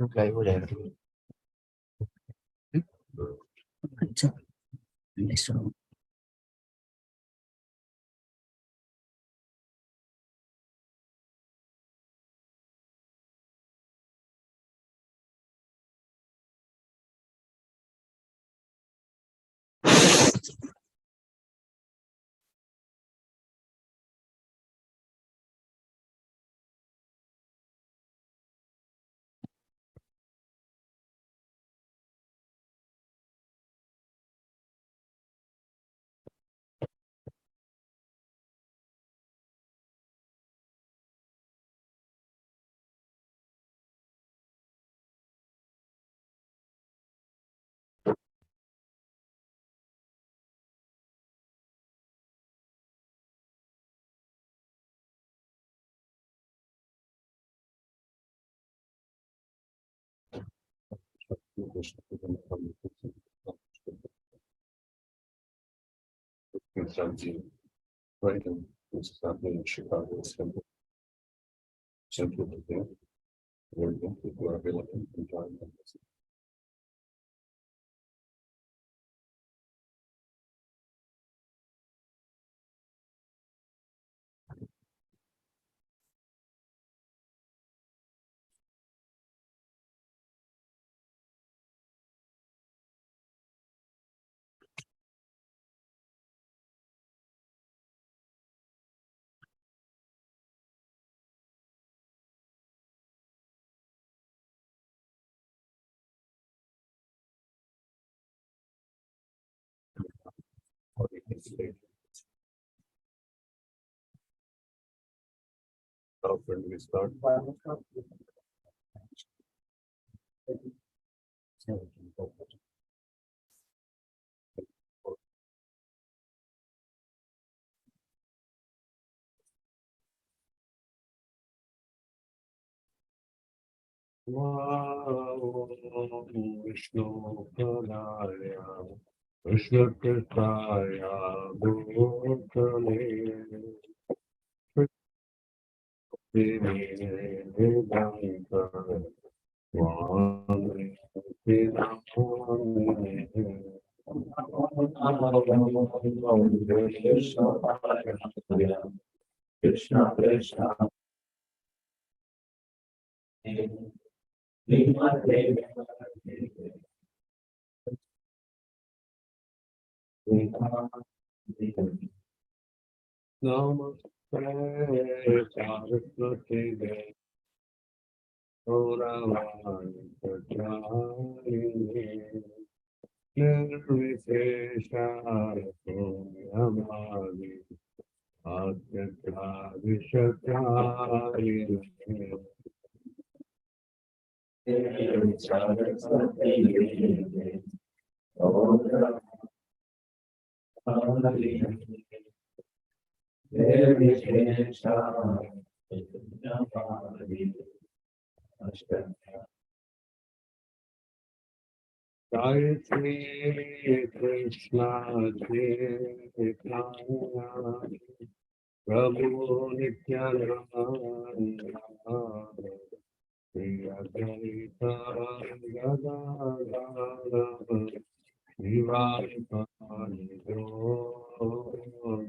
Okay, whatever. Freedom, which is happening in Chicago, simple to think, where people are available to join them. How can we start? Vishnu Padaya, Krishna Kirtaya, Bhutale, Vedanta, Swami, Krishna Krishna Namaste Saraswati Devi Gauravani Prachayini Nirvishesha Punyamadi Atyatra Vishakayini Saraswati Devi Jai Shri Krishna Chaitanya Prabhu Nityananda Shri Advaita Gadadara Shivani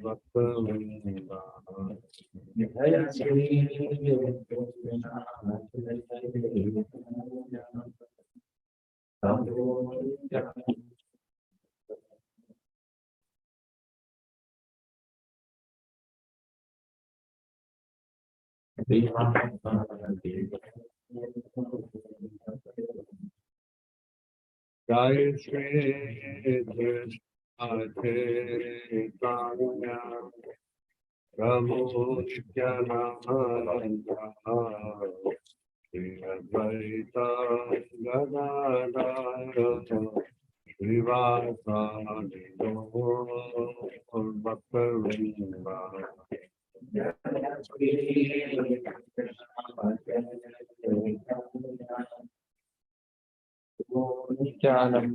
Bhaktavinda Jai Shri Krishna Jai Shri Krishna Chaitanya Prabhu Nityananda Shri Advaita Gadadara Shivasani Bhaktavinda Nityanam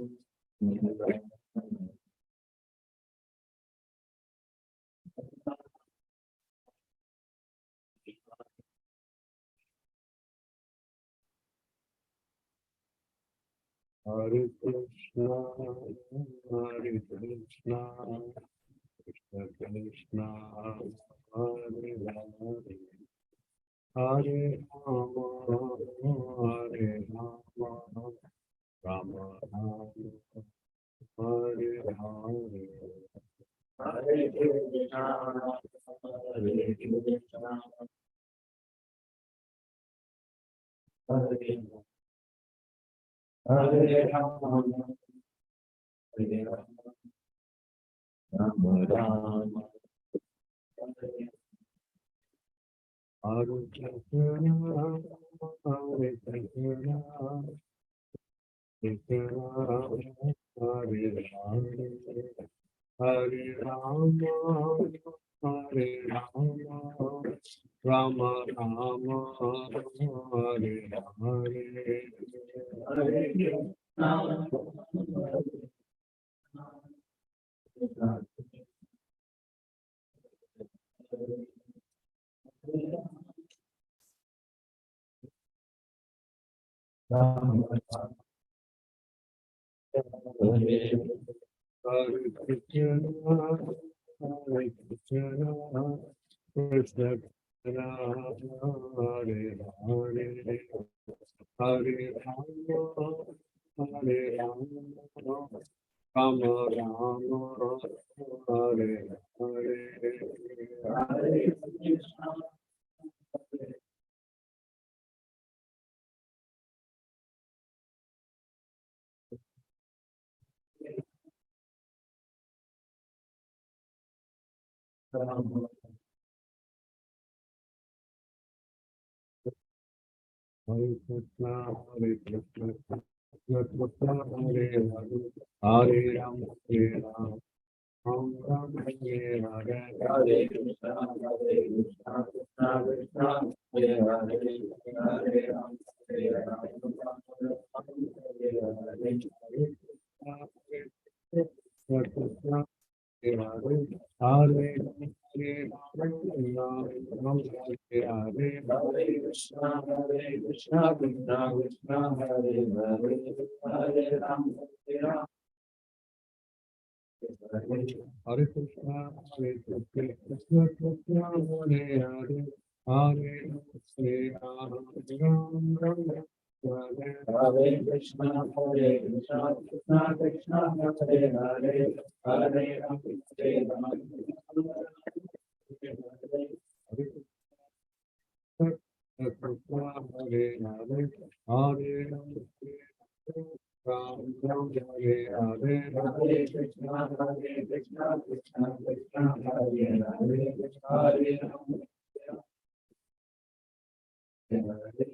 Hare Krishna, Hare Krishna, Krishna Krishna, Hare Hare, Hare Rama, Hare Rama, Rama Rama, Hare Hare. Hare Krishna, Hare Krishna, Hare Rama, Hare Rama, Rama Rama, Hare Krishna, Hare Krishna, Krishna Hare Hare, Hare Rama, Hare Rama, Rama Rama, Hare Hare, Hare Hare Krishna, Hare Krishna, Krishna Krishna, Hare Hare, Hare Rama, Hare Rama, Rama Rama, Hare Hare, Hare Krishna, Rama, Hare Krishna, Hare Krishna, Krishna Krishna, Hare Hare, Hare Rama, Hare Rama, Om Ram Hare Hare, Hare Krishna, Hare Krishna, Krishna Krishna, Hare Hare, Hare Ram, Hare Ram, Hare Hare, Hare Krishna, Hare Hare, Hare Krishna, Hare Krishna, Krishna Krishna, Hare Hare, Hare Ram, Hare Ram. Hare Krishna, Hare Krishna, Krishna Krishna, Hare Hare, Hare Ram, Ram, Hare Krishna, Hare Krishna, Krishna Krishna, Hare Hare, Hare Ram, Hare Ram, Hare Krishna, Hare Hare, Hare Ram, Ram Ram, Hare Hare, Hare Krishna, Hare Krishna, Krishna Krishna, Hare Hare, Hare Ram, Hare Hare,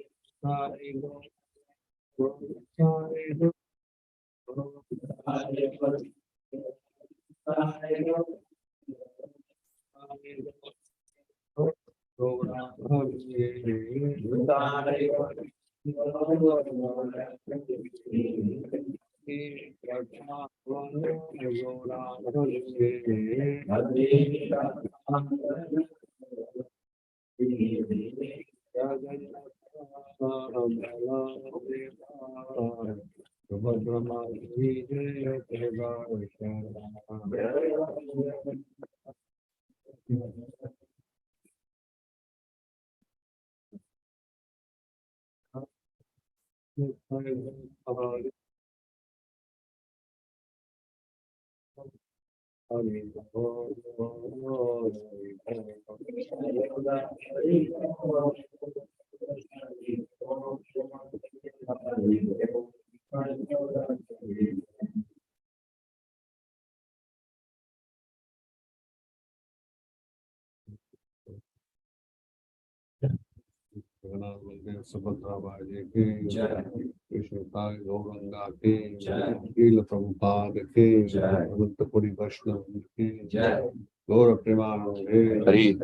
Subhadra Baji ki Jai, Krishna Gauranga ki Jai, Srila Prabhupada ki Jai, Anantapuri Vaishnava ki Jai, Gaura Premanande Hari.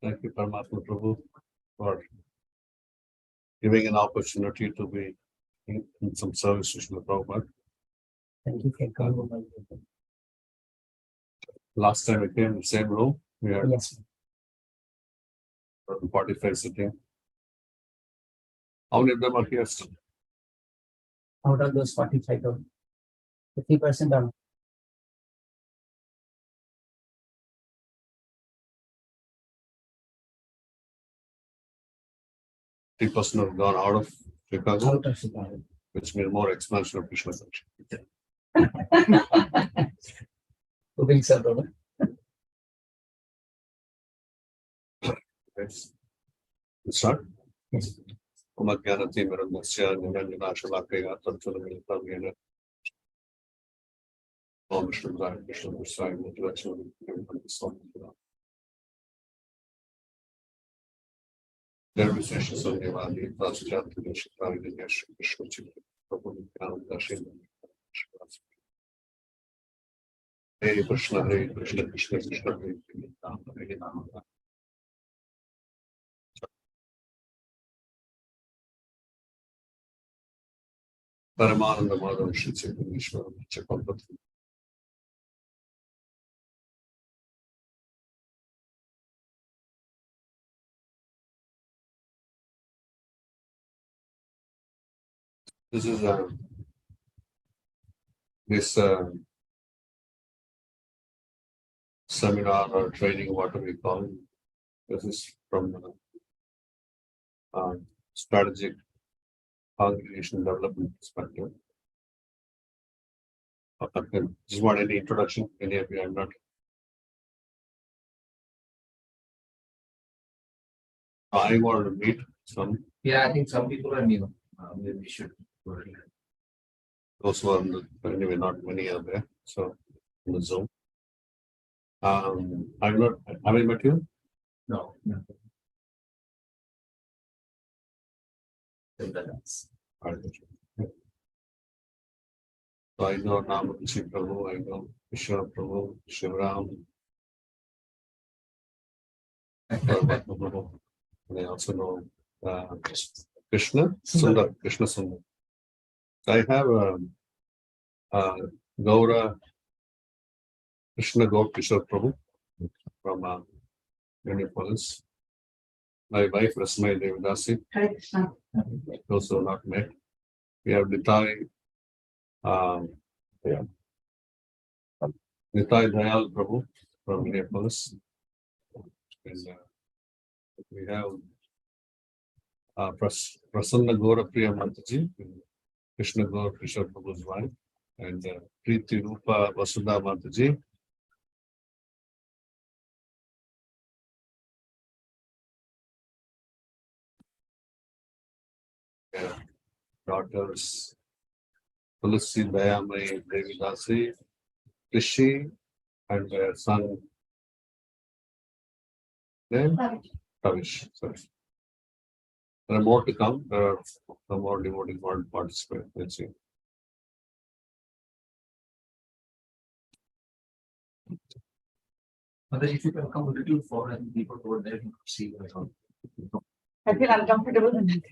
Thank you, Paramatma Prabhu, for giving an opportunity to be in some service to Srila Prabhupada. Thank you for coming. Last time we came in the same room, we had Yes. 45 sitting. How many of them are here? Out of those 45,000, 50% are 3% have gone out of Chicago, out of Chicago. which means more expansion of Krishna consciousness. Hoping so, Prabhu. Yes. Let's start. Yes. Umadhyanati Mirandasya Niranjanashalakaya Tartulamirtavena Om Vishnu Zaya Krishna Vishaya Motivation there be sessions on Devali, Prasjat, Shikari, Yash, Krishna Chitra, Prabhu, Dashin, Hare Krishna, Hare Krishna, Krishna Krishna, Hare Rama. Paramananda Madhav Shri Chaitanya Avatari. This is this seminar or training, whatever we call it. This is from strategic congregational development perspective. Okay. Just want any introduction? Any of you? I'm not. I want to meet some. Yeah, I think some people are new. Maybe we should. Those who are anyway, not many are there. So in the Zoom. I'm not. Have I met you? No. So I know Namachi Prabhu, I know Vishnu Prabhu, Shivram. And I also know Krishna Sundar. Krishna Sundar. I have Gaura Krishna Gaur Kishore Prabhu from Minneapolis. My wife Rasmai Devidasi. Those who have not met. We have Nitai Dayal Prabhu from Minneapolis. And we have Prasanna Gaura Priya Mataji, Krishna Gaur Kishore Prabhu's wife, and Preeti Rupa Vasudha Mataji. Daughters Tulsi Dayamai Devidasi, Rishi, and their son name Tavish. Sorry. There are more to come. There are some more devotees who want to participate. Let's see. Mother, if you can come a little forward, people over there can see. I feel uncomfortable with it.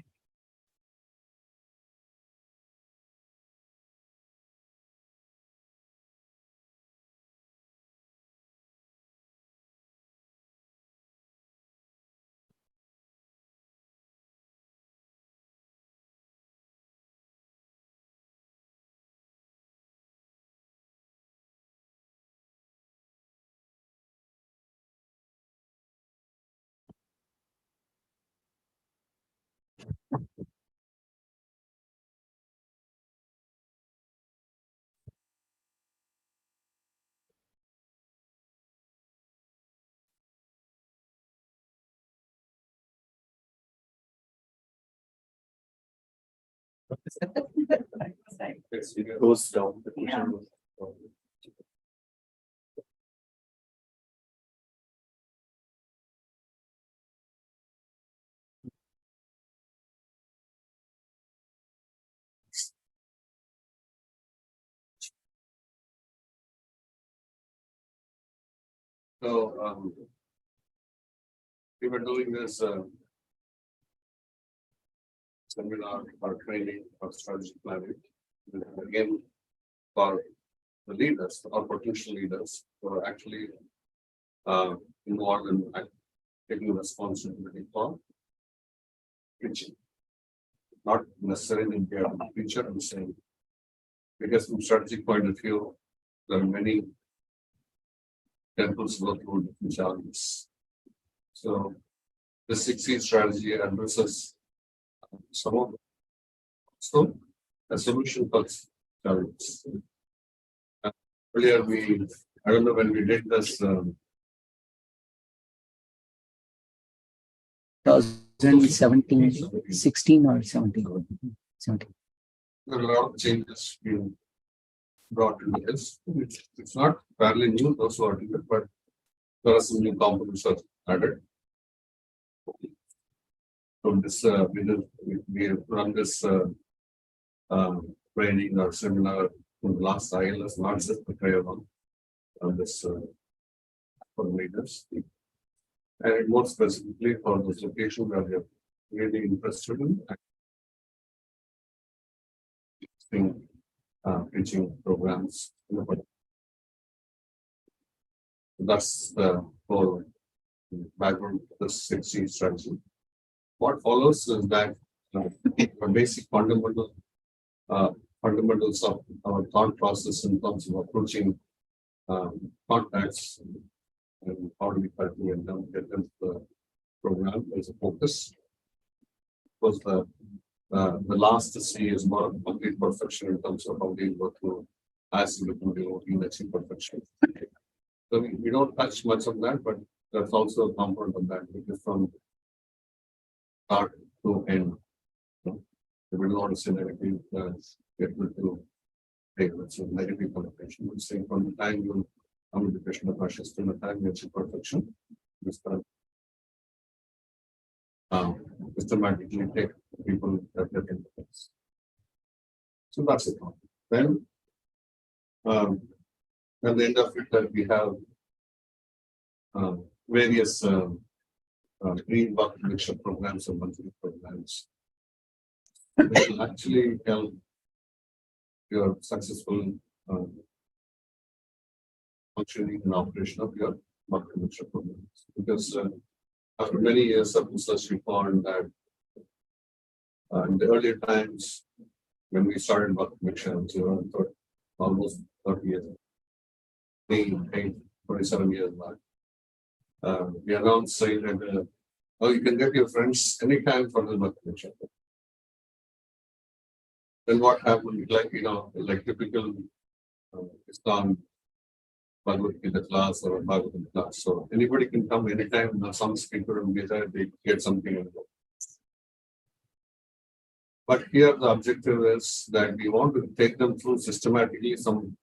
Yes, it goes down. The Yeah. goes down. So we were doing this seminar or training or strategy planning. And again, for the leaders or potential leaders who are actually involved in taking responsibility for preaching. not necessarily in the future, I'm saying, because from strategic point of view, there are many temples go through different challenges. So the 6C strategy addresses some of them. So a solution for challenges. Earlier I don't know when we did this 2017, 16 or 17. 17. there are a lot of changes being brought into this. It's not fairly new, those who are doing it, but there are some new components are added. So this we have run this training or seminar in the last ILS, not just the prayer one, on this for leaders. And more specifically for this location where we are really interested in teaching programs. That's the whole background of this 6C strategy. What follows is that the basic fundamentals of our thought process in terms of approaching contacts and how do we calculate them, get them to the program as a focus. Because the last C is more of complete perfection in terms of how we go through as we look into achieve perfection. So we don't touch much on that, but that's also a component of that, because from start to end, we don't want to say negative, get to take it's a negative connotation. We're saying from the time you come into Krishna consciousness to the time you achieve perfection, we start systematically take people that get into this. So that's it. Then at the end of it, that we have various pre-work lecture programs and monthly programs. Which will actually help your successful functioning and operation of your work lecture programs. Because after many years of research, we found that in the earlier times, when we started work lectures, almost 30 years, 27 years back, we announced saying that you can get your friends anytime for the work lecture. Then what happened, like typical ISKCON Bhagavad Gita class or Bhagavatam class. So anybody can come anytime, some speaker and they get something. But here the objective is that we want to take them through systematically some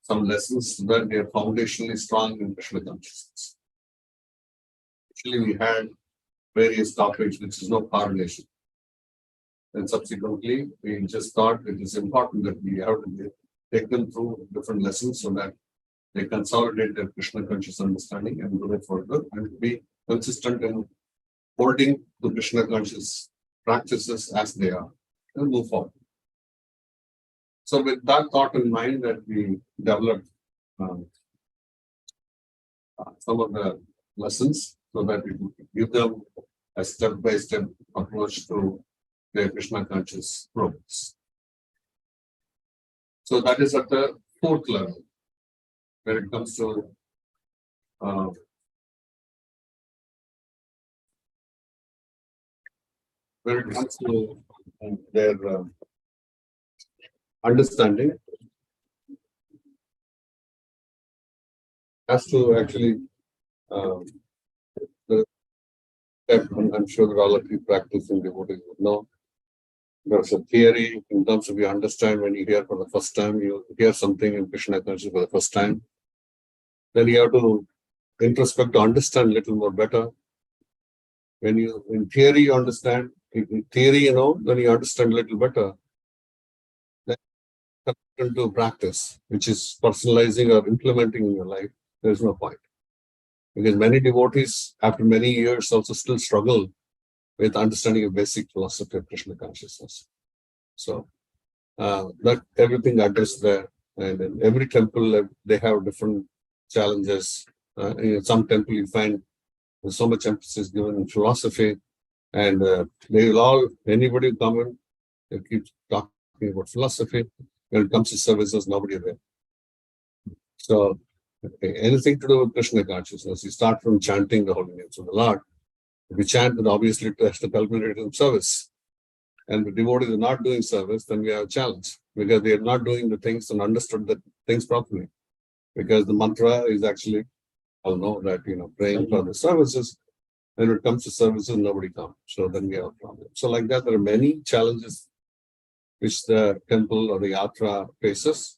lessons so that they are foundationally strong in Krishna consciousness. Actually, we had various topics which is no correlation. And subsequently, we just thought it is important that we have to take them through different lessons so that they consolidate their Krishna conscious understanding and go further and be consistent in holding the Krishna conscious practices as they are and move forward. So with that thought in mind, that we developed some of the lessons so that we give them a step-by-step approach to their Krishna conscious progress. So that is at the 4th level, where it comes to their understanding. Has to actually, I'm sure that all of you practicing devotees would know. There's a theory in terms of you understand when you hear for the first time, you hear something in Krishna consciousness for the first time. Then you have to introspect to understand a little more better. When you, in theory, you understand, in theory, then you understand a little better. Then come into practice, which is personalizing or implementing in your life, there's no point. Because many devotees, after many years, also still struggle with understanding a basic philosophy of Krishna consciousness. So that everything addressed there. And in every temple, they have different challenges. In some temple, you find there's so much emphasis given in philosophy, and they will all, anybody come in, They keep talking about philosophy. When it comes to services, nobody there. So anything to do with Krishna consciousness, you start from chanting the holy names of the Lord. If you chant, then obviously it has to culminate in service. And the devotees are not doing service, then we have a challenge because they are not doing the things and understood the things properly. Because the mantra is actually, all know that, praying for the services. When it comes to services, nobody comes. So then we have a problem. So like that, there are many challenges which the temple or the yatra faces.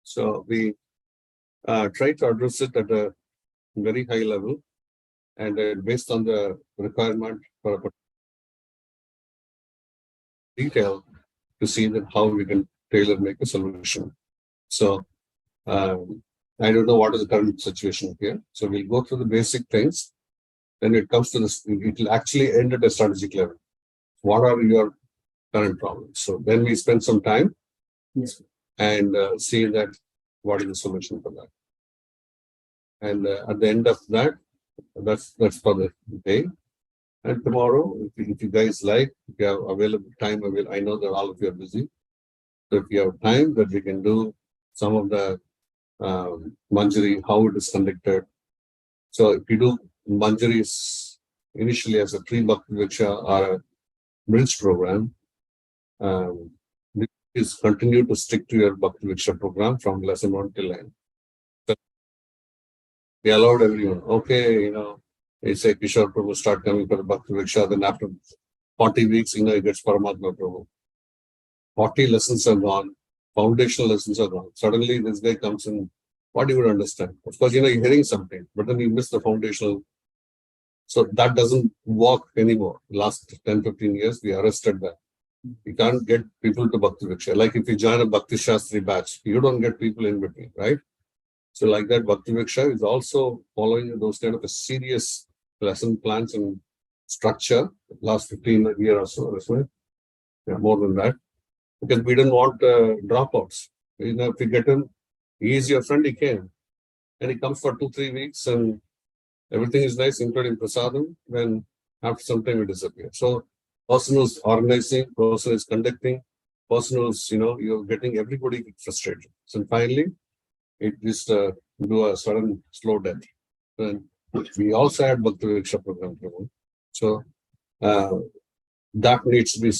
So we try to address it at a very high level and based on the requirement for a detail to see that how we can tailor make a solution. So I don't know what is the current situation here. So we'll go through the basic things. Then it comes to this, it will actually end at a strategic level. What are your current problems? So then we spend some time and see that what is the solution for that. And at the end of that, that's for the day. And tomorrow, if you guys like, if you have available time, I know that all of you are busy. So if you have time, that we can do some of the Manjari, how it is conducted. So if you do Manjaris initially as a pre-Bhakti Viksha or a bridge program, please continue to stick to your Bhakti Viksha program from lesson 1 till end. So we allowed everyone, okay, they say Kishore Prabhu start coming for the Bhakti Viksha, then after 40 weeks, he gets Paramatma Prabhu. 40 lessons are gone, foundational lessons are gone. Suddenly this guy comes in, what you would understand? Of course, you're hearing something, but then you miss the foundational. So that doesn't work anymore. Last 10, 15 years, we arrested that. You can't get people to Bhakti Viksha. Like if you join a Bhakti Shastri batch, you don't get people in between, right? So like that, Bhakti Viksha is also following those kind of a serious lesson plans and structure. Last 15 years or so, more than that. Because we don't want dropouts. If you get him, he is your friend, he came. And he comes for 2-3 weeks and everything is nice, including prasadam, then after some time it disappears. So person who's organizing, person who's conducting, person who's, you're getting everybody frustrated. So finally, it just do a sudden slow death. And we also had Bhakti Viksha program. So that needs to be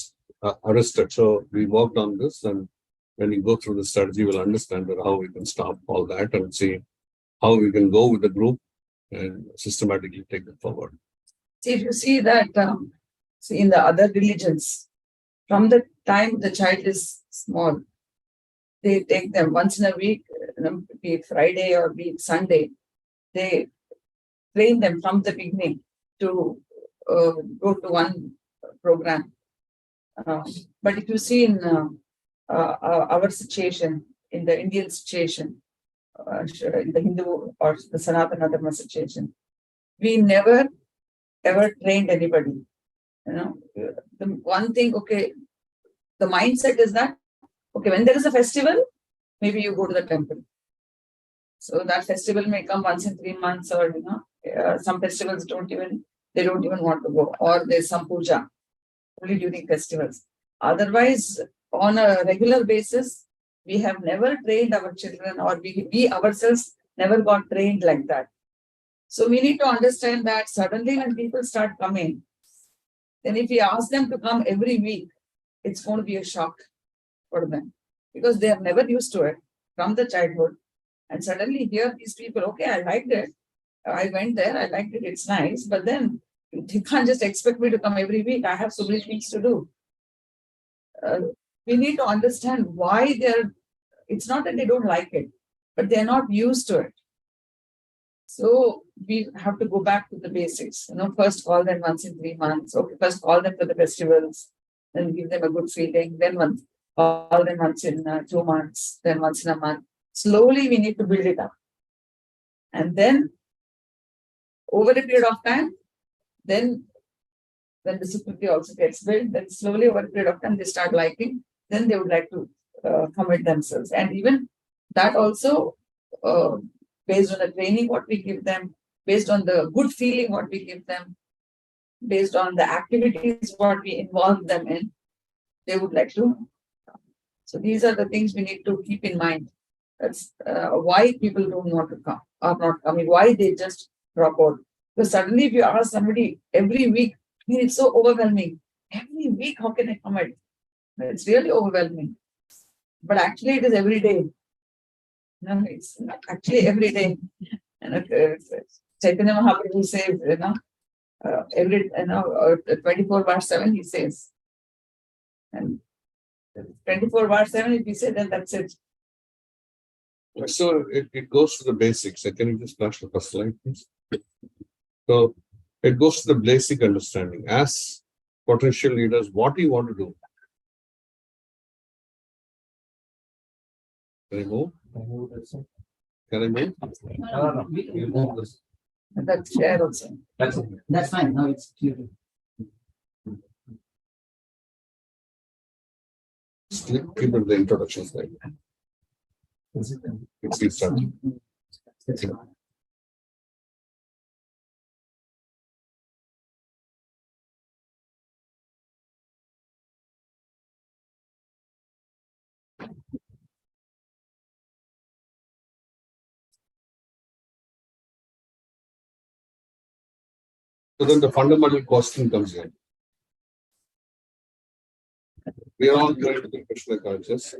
arrested. So we worked on this, and when you go through the strategy, we'll understand how we can stop all that and see how we can go with the group and systematically take it forward. See, if you see that, in the other religions, from the time the child is small, they take them once in a week, be it Friday or be it Sunday, they train them from the beginning to go to one program. But if you see in our situation, in the Indian situation, in the Hindu or the Sanatana Dharma situation, we never ever trained anybody. The one thing, okay, the mindset is that, okay, when there is a festival, maybe you go to the temple. So that festival may come once in 3 months, or some festivals don't even want to go, or there's some puja only during festivals. Otherwise, on a regular basis, we have never trained our children, or we ourselves never got trained like that. So we need to understand that suddenly when people start coming, then if we ask them to come every week, it's going to be a shock for them because they have never used to it from the childhood. And suddenly here these people, okay, I liked it. I went there, I liked it, it's nice. But then you can't just expect me to come every week. I have so many things to do. We need to understand why it's not that they don't like it, but they're not used to it. So we have to go back to the basics. First call them once in 3 months. Okay, first call them for the festivals, then give them a good feeling. Then call them once in 2 months, then once in a month. Slowly we need to build it up. And then over a period of time, then when the Sukriti also gets built, then slowly over a period of time they start liking, then they would like to commit themselves. And even that also, based on the training what we give them, based on the good feeling what we give them, based on the activities what we involve them in, they would like to. So these are the things we need to keep in mind. That's why people don't want to come or not coming, why they just drop out. Because suddenly if you ask somebody every week, it's so overwhelming. Every week, how can I come at? It's really overwhelming. But actually it is every day. No, it's not actually every day. And Chaitanya Mahaprabhu says, every 24/7 he says. And 24/7 if he says, then that's it. So it goes to the basics. Can you just flash the first slide, please? So it goes to the basic understanding. As potential leaders, what do you want to do? Can I move? Can I move? No. You move this. And that's share also. That's okay. That's fine. Now it's clear. Keep it the introduction slide. It's the start. That's fine. So then the fundamental question comes in. We are all trying to be Krishna conscious.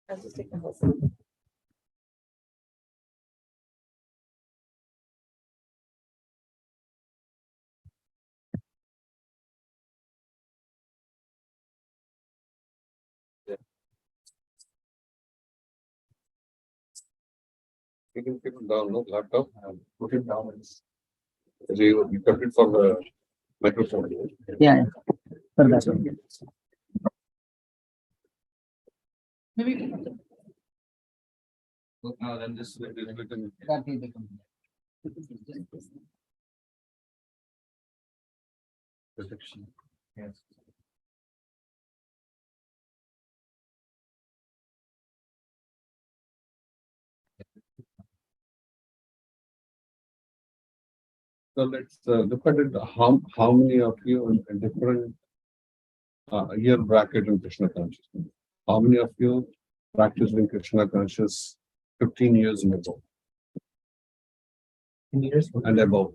I'll just take my whole- You can keep it down, no laptop. Put it down. You kept it for the microphone. Yeah. For that one. Maybe we can- Now then this will be written. That will become. Protection. Yes. So let's look at it. How many of you in different year bracket in Krishna consciousness? How many of you practicing Krishna conscious 15 years and above? And above.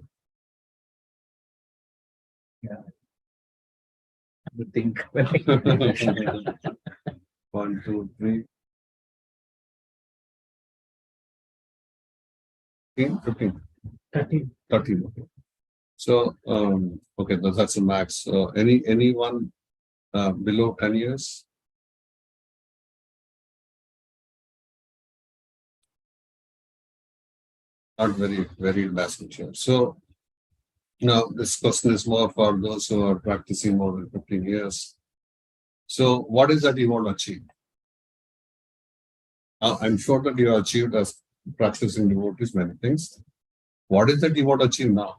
I think. 1, 2, 3. 15. 13. Okay. So okay, that's a max. Anyone below 10 years? Not very last year. So now this question is more for those who are practicing more than 15 years. So what is that you want to achieve? I'm sure that you have achieved as practicing devotees many things. What is that you want to achieve now?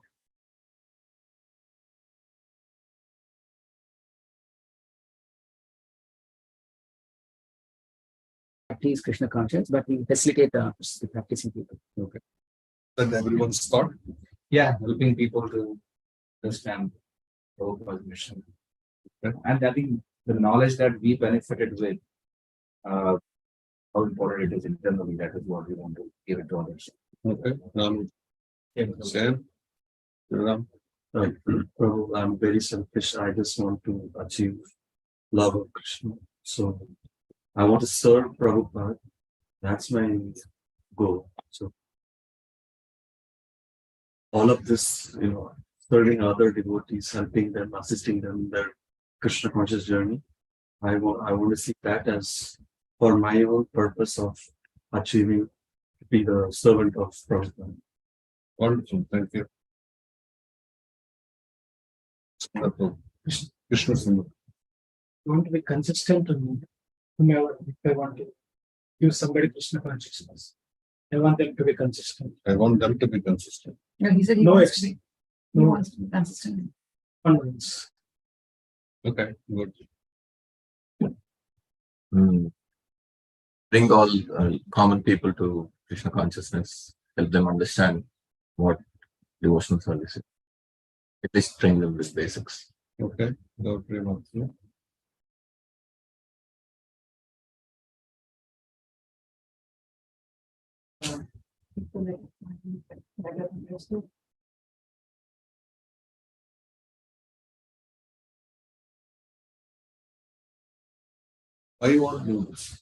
Practice Krishna conscious, but we facilitate the practicing people. Okay. That everyone's thought. Yeah, helping people to understand Prabhupada's mission. Okay. And I think the knowledge that we benefited with, how important it is internally, that is what we want to give it to others. Okay. Sam? Ram? Prabhu, I'm very selfish. I just want to achieve love of Krishna. So I want to serve Prabhupada. That's my goal. So all of this, serving other devotees, helping them, assisting them in their Krishna conscious journey. I want to see that as for my own purpose of achieving, be the servant of Prabhupada. Wonderful. Thank you. Krishna Sundar. I want to be consistent in whomever, if I want to give somebody Krishna consciousness, I want them to be consistent. I want them to be consistent. Yeah, he said he No wants ex- to be. He no- wants to be consistent. Onwards. Okay, good. bring all common people to Krishna consciousness, help them understand what devotional service is. At least train them with basics. Okay, that very much. Yeah. Why you want to do this?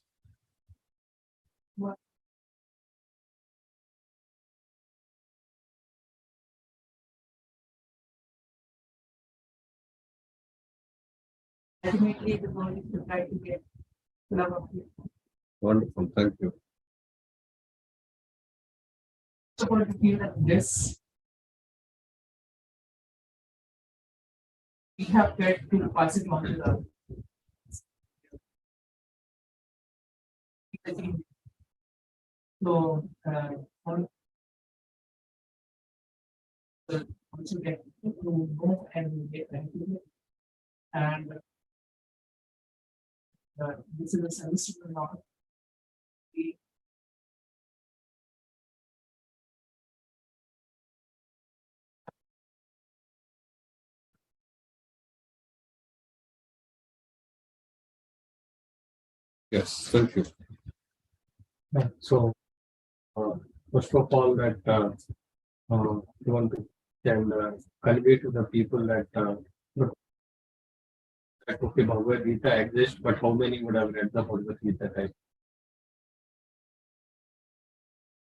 Ultimately, the goal is to try to get love of people. Wonderful, thank you. Suppose to feel that this we have tried to pass it on to the so also get to know and get into it. And this is a service to the Lord. Yes, thank you. So, first of all, that you want to can convey to the people that that okay, Bhagavad Gita exists, but how many would have read the Bhagavad Gita? Right?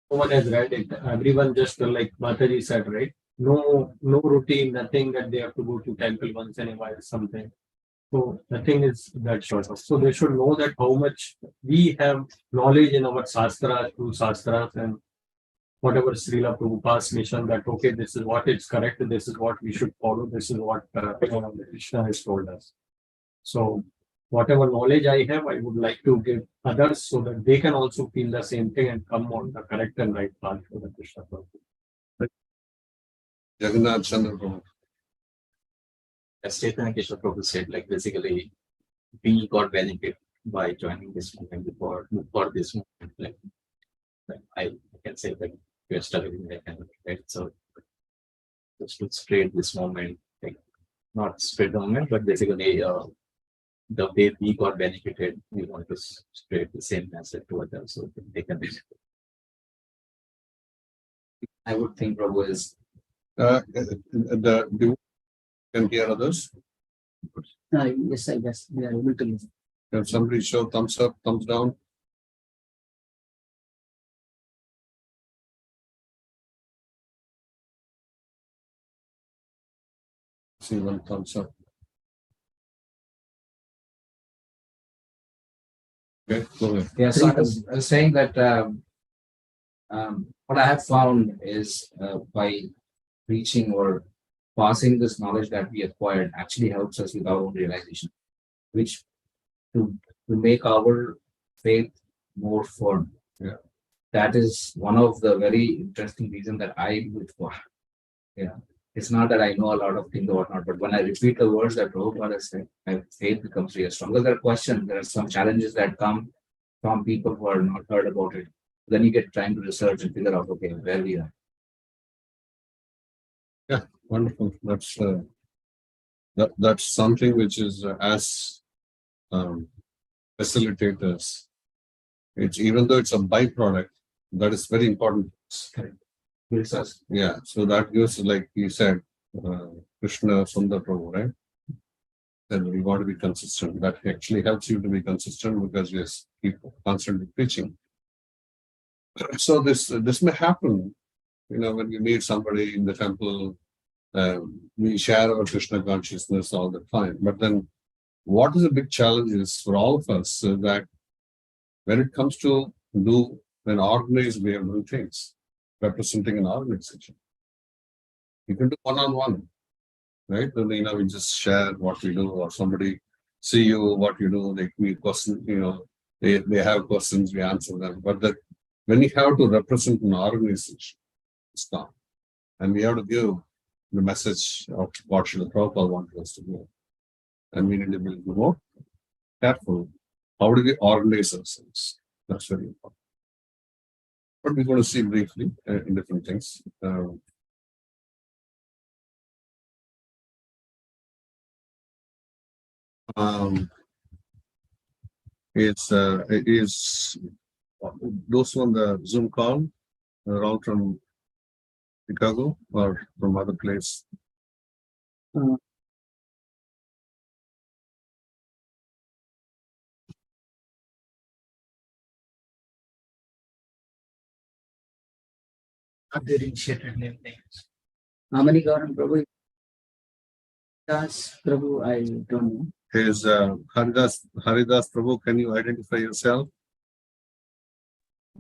No one has read it. Everyone just like Mataji said, right? No routine, nothing that they have to go to temple once in a while, something. So nothing is that short of. So they should know that how much we have knowledge in our Shastras, through Shastras and whatever Srila Prabhupada's mission that okay, this is what is correct, this is what we should follow, this is what Krishna has told us. So whatever knowledge I have, I would like to give others so that they can also feel the same thing and come on the correct and right path for the Krishna Prabhu. Jagannath Chandra Prabhu. As Chaitanya Prabhu said, like basically, we got benefit by joining this movement before this movement. Like I can say that we are struggling like right. So just to spread this movement, like not spread the movement, but basically the way we got benefited, we want to spread the same message to others so they can benefit. I would think Prabhu is The can hear others. Yes, I guess we are able to listen. Can somebody show thumbs up, thumbs down? See one thumbs up. Okay, go ahead. Yeah, so I was saying that what I have found is by reaching or passing this knowledge that we acquired actually helps us with our own realization, which to make our faith more firm. Yeah. That is one of the very interesting reasons that I do it for. Yeah. It's not that I know a lot of things or whatnot, but when I repeat the words that Prabhupada has said, my faith becomes real stronger. There are questions, there are some challenges that come from people who are not heard about it. Then you get time to research and figure out, okay, where we are. Yeah, wonderful. That's something which is as facilitators. It's even though it's a byproduct, that is very important. Correct. Yeah, so that gives, like you said, Krishna Sundar Prabhu, right? Then we want to be consistent. That actually helps you to be consistent because you keep constantly preaching. So this may happen, when we meet somebody in the temple, we share our Krishna consciousness all the time. But then what is a big challenge is for all of us that when it comes to do an organized way of doing things, representing an organization, you can do one-on-one, right? Then, we just share what we do, or somebody see you, what you do, they me question, they have questions, we answer them. But that when you have to represent an organization, it's not. And we have to give the message of what Srila Prabhupada wanted us to do. And we need to be more careful. How do we organize ourselves? That's very important. But we're going to see briefly in different things. Is those on the Zoom call around from Chicago or from other place? Other initiated name names. How many Garam Prabhu? Das Prabhu, I don't know. Is Haridas Prabhu, can you identify yourself?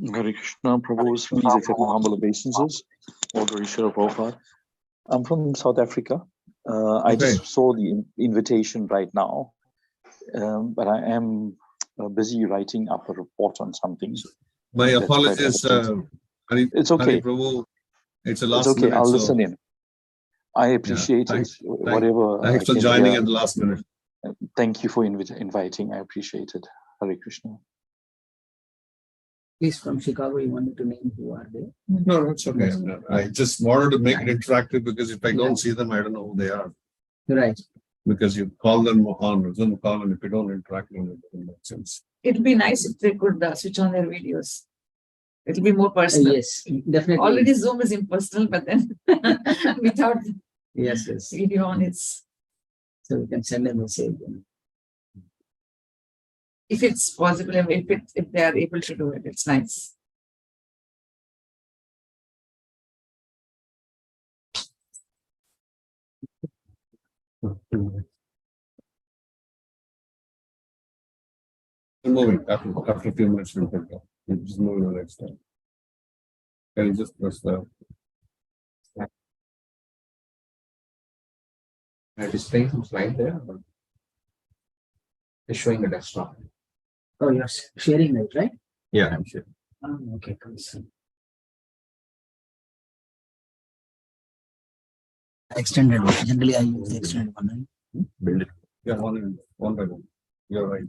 Hare Krishna, Prabhu's please accept my humble obeisances. Order Ishwara Prabhupada. I'm from South Africa. I just saw the invitation right now, but I am busy writing up a report on something. My apologies, it's okay. Hari Prabhu, it's a last it's okay. minute. I'll listen in. I appreciate thanks, it. Whatever. Thanks for joining at the last minute. Thank you for inviting. I appreciate it. Hare Krishna. Please, from Chicago, you wanted to name who are they? No, that's okay. I just wanted to make it interactive because if I don't see them, I don't know who they are. Right. Because you call them on Zoom call, and if you don't interact with them, it doesn't make sense. It'd be nice if they could switch on their videos. It'll be more personal. Yes, definitely. Already Zoom is impersonal, but then without yes. video on, it's. So we can send a message. If it's possible, if they are able to do it, it's nice. We're moving after a few minutes. We'll pick up. We'll just move to the next time. Can you just press the displaying some slide there, but it's showing the desktop. Oh, you're sharing it, right? Yeah, I'm sure. Oh, okay, cool. Extended one. Generally, I use the extended one. Right? Build it. Yeah, one by one. You're right.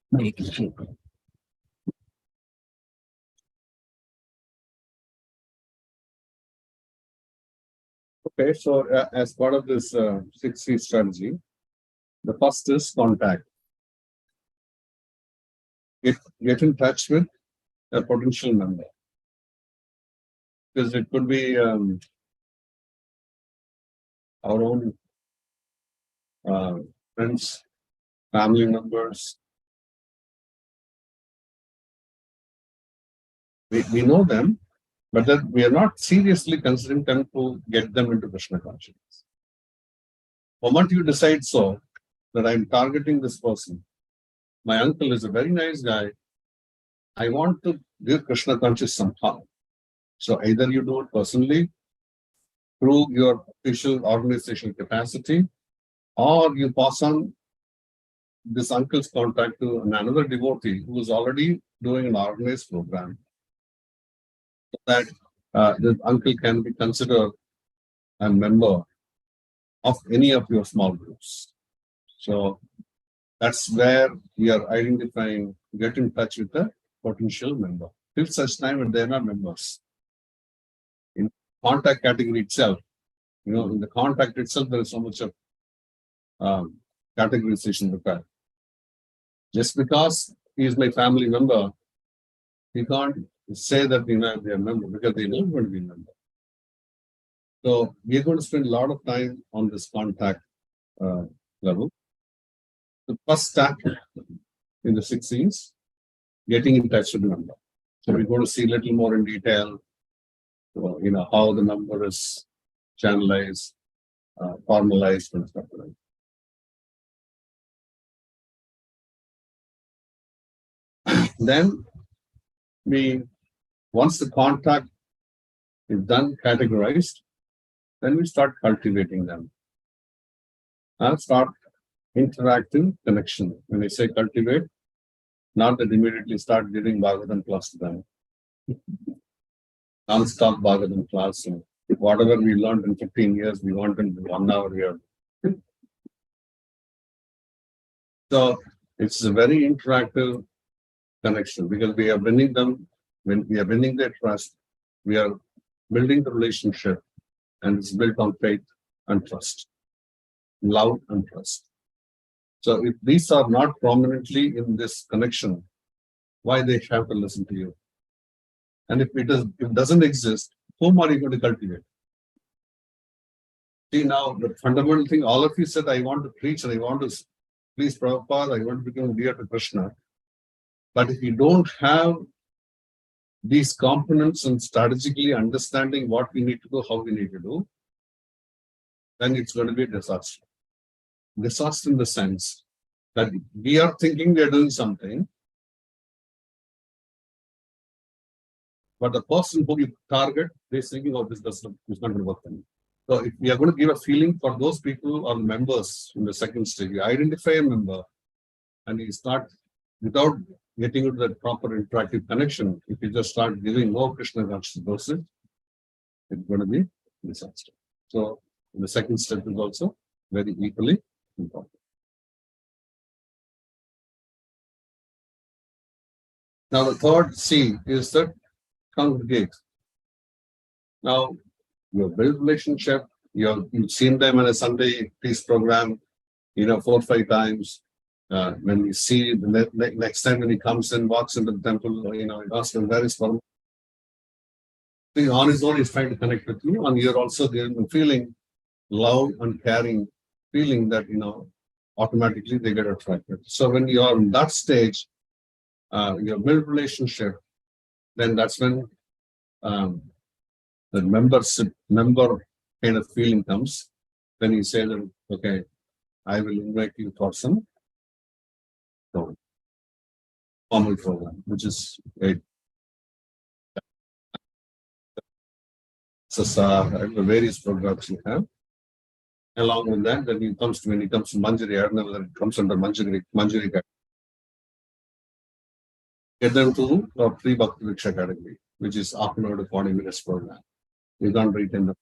No, you can share. Okay, so as part of this 6C strategy, the first is contact. Get in touch with a potential member. Because it could be our own friends, family members. We know them, but that we are not seriously considering them to get them into Krishna consciousness. The moment you decide so, that I'm targeting this person, my uncle is a very nice guy, I want to give Krishna conscious somehow. So either you do it personally, through your official organizational capacity, or you pass on this uncle's contact to another devotee who is already doing an organized program, so that the uncle can be considered a member of any of your small groups. So that's where we are identifying, get in touch with the potential member. Till such time when they are not members. In contact category itself, in the contact itself, there is so much of categorization required. Just because he is my family member, he can't say that they are a member because they are not going to be a member. So we are going to spend a lot of time on this contact level. The first step in the 6 C's, getting in touch with the member. So we're going to see a little more in detail, how the number is channelized, formalized, and stuff like that. Then once the contact is done, categorized, then we start cultivating them and start interactive connection. When I say cultivate, not that immediately start giving Bhagavatam class to them. Non-stop Bhagavatam class. And whatever we learned in 15 years, we want in 1 hour here. So it's a very interactive connection because we are winning them. When we are winning their trust, we are building the relationship, and it's built on faith and trust, love and trust. So if these are not prominently in this connection, why they have to listen to you? And if it doesn't exist, whom are you going to cultivate? See, now the fundamental thing, all of you said, I want to preach and I want to please Prabhupada, I want to become dear to Krishna. But if you don't have these components and strategically understanding what we need to do, how we need to do, then it's going to be a disaster. Disaster in the sense that we are thinking we are doing something, but the person who you target, they're thinking, oh, it's not going to work for me. So if we are going to give a feeling for those people or members in the second stage, you identify a member and you start, without getting into that proper interactive connection, if you just start giving more Krishna consciousness, it's going to be a disaster. So the second step is also very equally important. Now the third C is that congregate. Now you build relationship, you've seen them in a Sunday peace program, 4 or 5 times. When we see the next time when he comes and walks into the temple, he asks him, where is Param? On his own, he's trying to connect with you, and you're also feeling love and caring, feeling that, automatically they get attracted. So when you are in that stage, you build relationship, then that's when the member kind of feeling comes. Then you say that, okay, I will invite you for some formal program, which is a the various programs you have. Along with that, then when he comes to Manjari, I don't know whether it comes under Manjari. Get them to a pre-Bhakti Viksha category, which is half an hour to 40 minutes program. You can't retain them.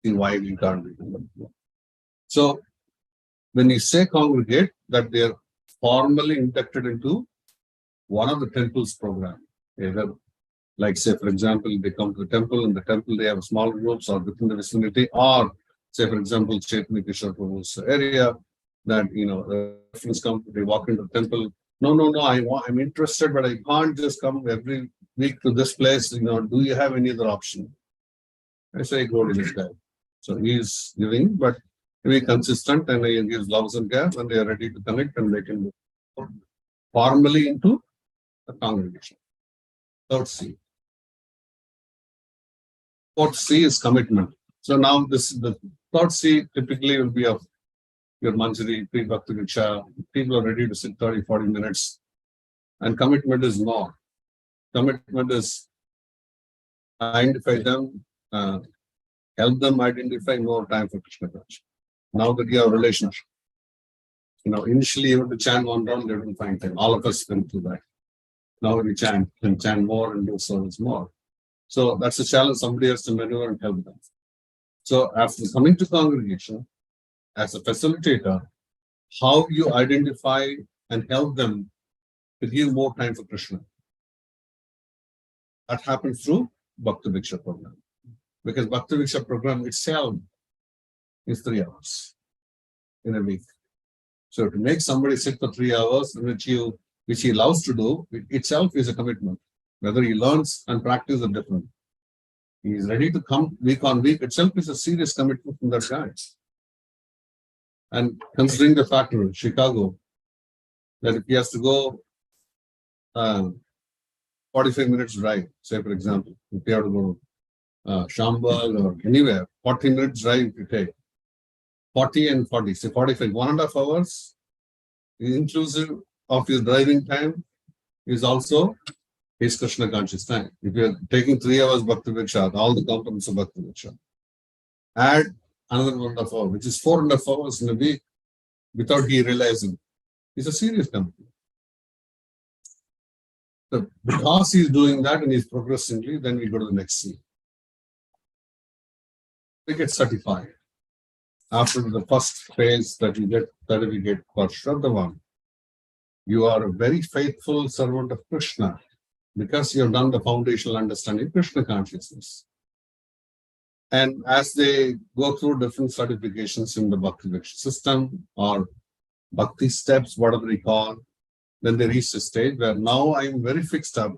See why you can't retain them. So when you say congregate, that they are formally inducted into one of the temple's program. Either, like say, for example, they come to the temple, in the temple they have small groups or within the vicinity, or say, for example, Chaitanya Prabhu's area, that, the friends come, they walk into the temple. No, I'm interested, but I can't just come every week to this place. Do you have any other option? I say, go to this guy. So he is giving, but be consistent, and he gives loves and care, and they are ready to connect, and they can move formally into the congregation. Third C. Fourth C is commitment. So now the third C typically will be of your Manjari, pre-Bhakti Viksha. People are ready to sit 30, 40 minutes. And commitment is more. Commitment is identify them, help them identify more time for Krishna consciousness. Now that you have a relationship. Initially you have to chant one round, they don't find time. All of us went through that. Now we chant and chant more and do service more. So that's a challenge. Somebody has to maneuver and help them. So after coming to congregation, as a facilitator, how you identify and help them to give more time for Krishna. That happens through Bhakti Viksha program. Because Bhakti Viksha program itself is 3 hours in a week. So to make somebody sit for 3 hours, which he loves to do, it itself is a commitment. Whether he learns and practices are different. He is ready to come week on week itself is a serious commitment from that guy. And considering the factor in Chicago, that if he has to go 45 minutes drive, say for example, if you have to go to Shambhala or anywhere, 40 minutes drive you take. 40 and 40, say 45, 1.5 hours, inclusive of your driving time, is also his Krishna conscious time. If you're taking 3 hours Bhakti Viksha, all the components of Bhakti Viksha, add another 1.5 hours, which is 4.5 hours in a week without he realizing. It's a serious company. So because he's doing that and he's progressively, then we go to the next scene. We get certified. After the first phase that you get certificate for Shraddhavan, you are a very faithful servant of Krishna because you have done the foundational understanding of Krishna consciousness. And as they go through different certifications in the Bhakti Viksha system or Bhakti steps, whatever they call, then they reach the stage where now I'm very fixed up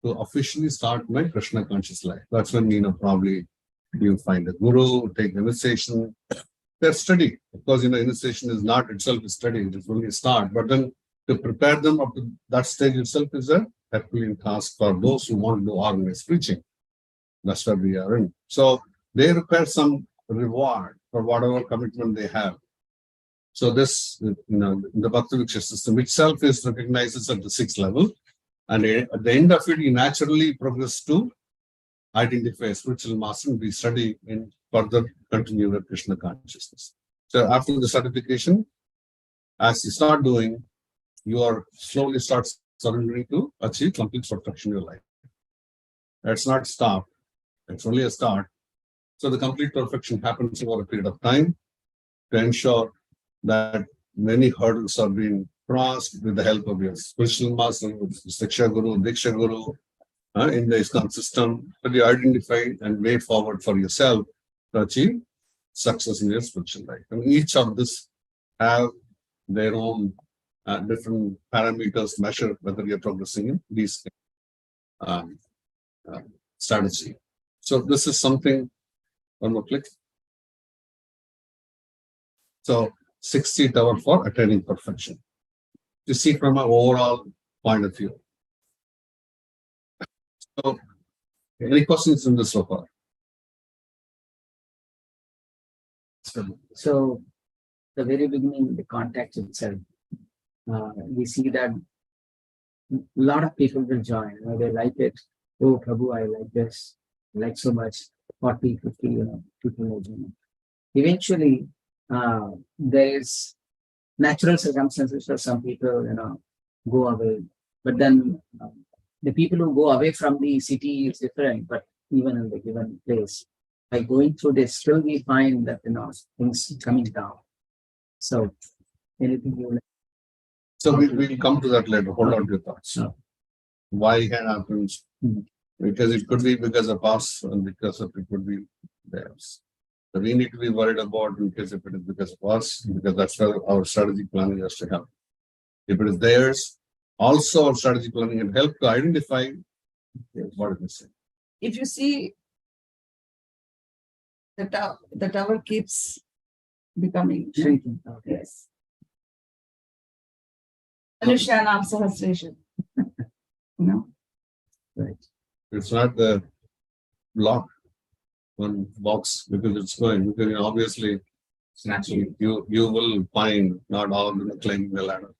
to officially start my Krishna conscious life. That's when, probably you find a guru, take initiation. They're study. Of course, initiation is not itself a study, it is only a start. But then to prepare them up to that stage itself is a Herculean task for those who want to do organized preaching. That's where we are in. So they require some reward for whatever commitment they have. So this, the Bhakti Viksha system itself is recognized at the 6th level. And at the end of it, you naturally progress to identify a spiritual master and be study in further continue with Krishna consciousness. So after the certification, as you start doing, you are slowly start surrendering to achieve complete perfection in your life. That's not stop. It's only a start. So the complete perfection happens over a period of time to ensure that many hurdles are being crossed with the help of your spiritual master, with Siksha Guru, Diksha Guru, in the ISKCON system, that you identify and way forward for yourself to achieve success in your spiritual life. And each of this have their own different parameters to measure whether you're progressing in these strategy. So this is something, one more click. So 60th hour for attaining perfection. You see from an overall point of view. So, any questions in this so far? So the very beginning, the context itself, we see that a lot of people will join. They like it. Oh, Prabhu, I like this. I like so much. 40, 50, people will join. Eventually, there is natural circumstances for some people, go away. But then the people who go away from the city is different, but even in the given place, by going through this, still we find that, things coming down. So, anything you like? So we'll come to that later. Hold on to your thoughts. No. Why it happens? Because it could be because of us and because of it could be theirs. So we need to be worried about in case if it is because of us, because that's where our strategy planning has to help. If it is theirs, also our strategy planning can help to identify what it is. If you see, the tower keeps becoming Shrinking. yes. Anushanam Sahasresham. Right. It's not the block one box because it's going, because obviously Naturally. you will find not all of them climbing the ladder.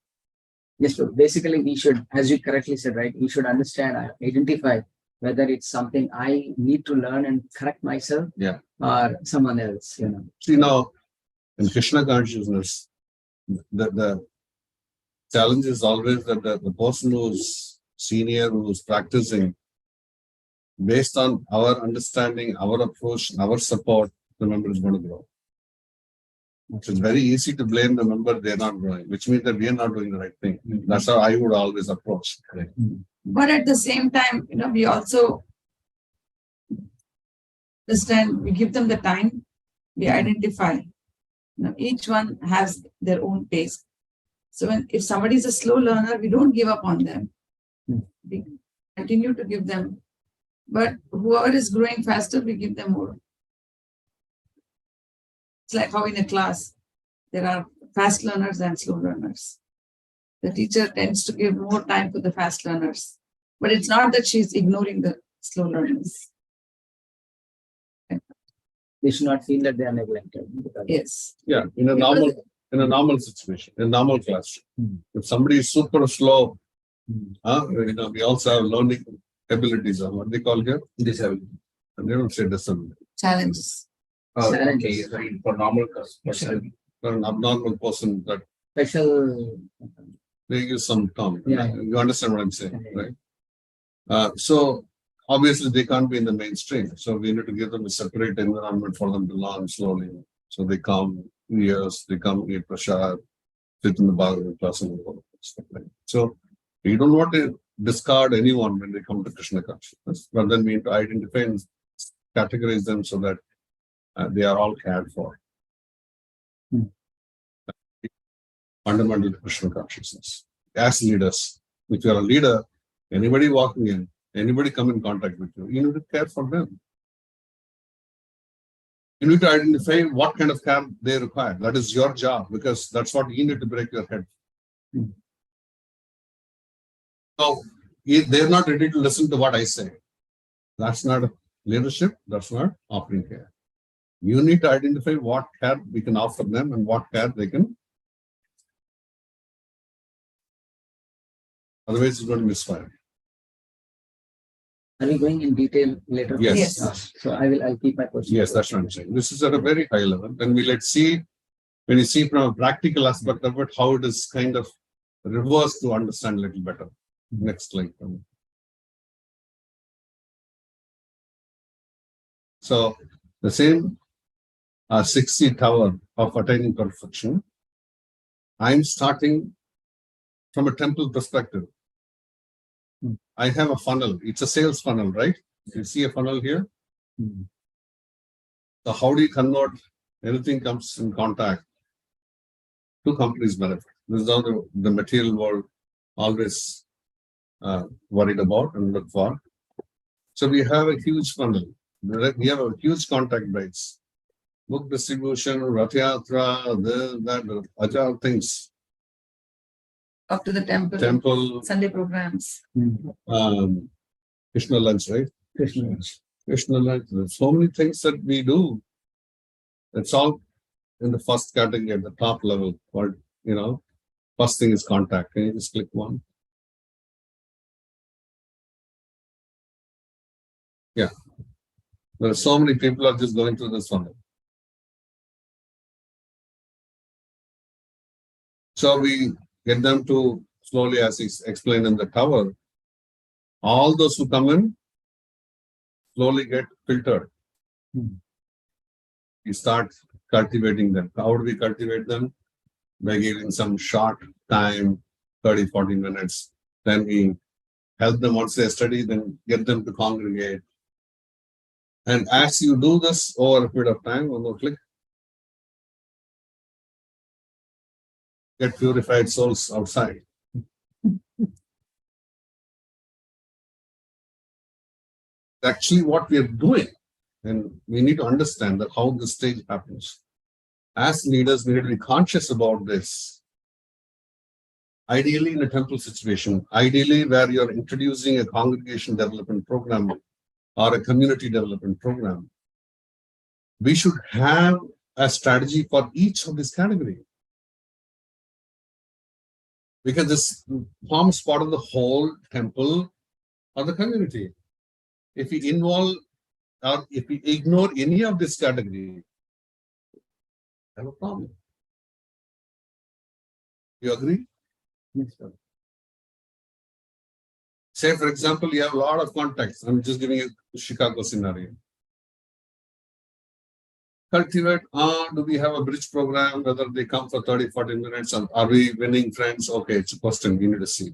Yes, so basically we should, as you correctly said, right, we should understand, identify whether it's something I need to learn and correct myself, or someone else, See now, in Krishna consciousness, the challenge is always that the person who's senior, who's practicing, based on our understanding, our approach, our support, the member is going to grow. So it's very easy to blame the member, they're not growing, which means that we are not doing the right thing. That's how I would always approach. But at the same time, we also understand, we give them the time, we identify. Each one has their own pace. So if somebody is a slow learner, we don't give up on them. We continue to give them. But whoever is growing faster, we give them more. It's like how in a class, there are fast learners and slow learners. The teacher tends to give more time to the fast learners. But it's not that she's ignoring the slow learners. they should not feel that they are neglected. Yes. Yeah, in a normal situation, in a normal class, if somebody is super slow, We also have learning abilities, what they call here? Disability. And they don't say disability. Challenges. Challenges. Okay, sorry, for normal person, for an abnormal person, that Special. they use some term. Yeah. You understand what I'm saying, Yeah. right? So obviously they can't be in the mainstream. So we need to give them a separate environment for them to learn slowly. So they come years, they come eat prashad, sit in the Bhagavad class and stuff like that. So we don't want to discard anyone when they come to Krishna consciousness, but then we need to identify and categorize them so that they are all cared for. Fundamental Krishna consciousness. As leaders, if you are a leader, anybody walking in, anybody come in contact with you, you need to care for them. You need to identify what kind of care they require. That is your job, because that's what you need to break your head. So they're not ready to listen to what I say. That's not leadership, that's not offering care. You need to identify what care we can offer them and what care they can. Otherwise, it's going to misfire. Are we going in detail later? Yes. Yes. So I'll keep my question. Yes, that's what I'm saying. This is at a very high level. Then let's see, when you see from a practical aspect of it, how it is kind of reversed to understand a little better. Next slide. So the same 60 tower of attaining perfection, I'm starting from a temple perspective. I have a funnel. It's a sales funnel, right? You see a funnel here? So how do you convert? Anything comes in contact to companies' benefit. This is how the material world always worried about and look for. So we have a huge funnel. We have a huge contact base. Book distribution, Rathayatra, that, agile things. Up to the temple. Temple, Sunday programs. Krishna lunch, right? Krishna. Krishna lunch. There's so many things that we do. It's all in the first category at the top level. Called, first thing is contact. Can you just click one? Yeah. There are so many people are just going through this funnel. So we get them to slowly, as he explained in the tower, all those who come in slowly get filtered. We start cultivating them. How do we cultivate them? By giving some short time, 30, 40 minutes. Then we help them once they study, then get them to congregate. And as you do this over a period of time, one more click, get purified souls outside. Actually, what we are doing, and we need to understand that how this stage happens. As leaders, we need to be conscious about this. Ideally, in a temple situation, ideally where you're introducing a congregation development program or a community development program, we should have a strategy for each of this category. Because this forms part of the whole temple or the community. If we involve or if we ignore any of this category, I have a problem. You agree? Yes, sir. Say, for example, you have a lot of contacts. I'm just giving you a Chicago scenario. Cultivate, do we have a bridge program, whether they come for 30, 40 minutes, and are we winning friends? Okay, it's a question we need to see.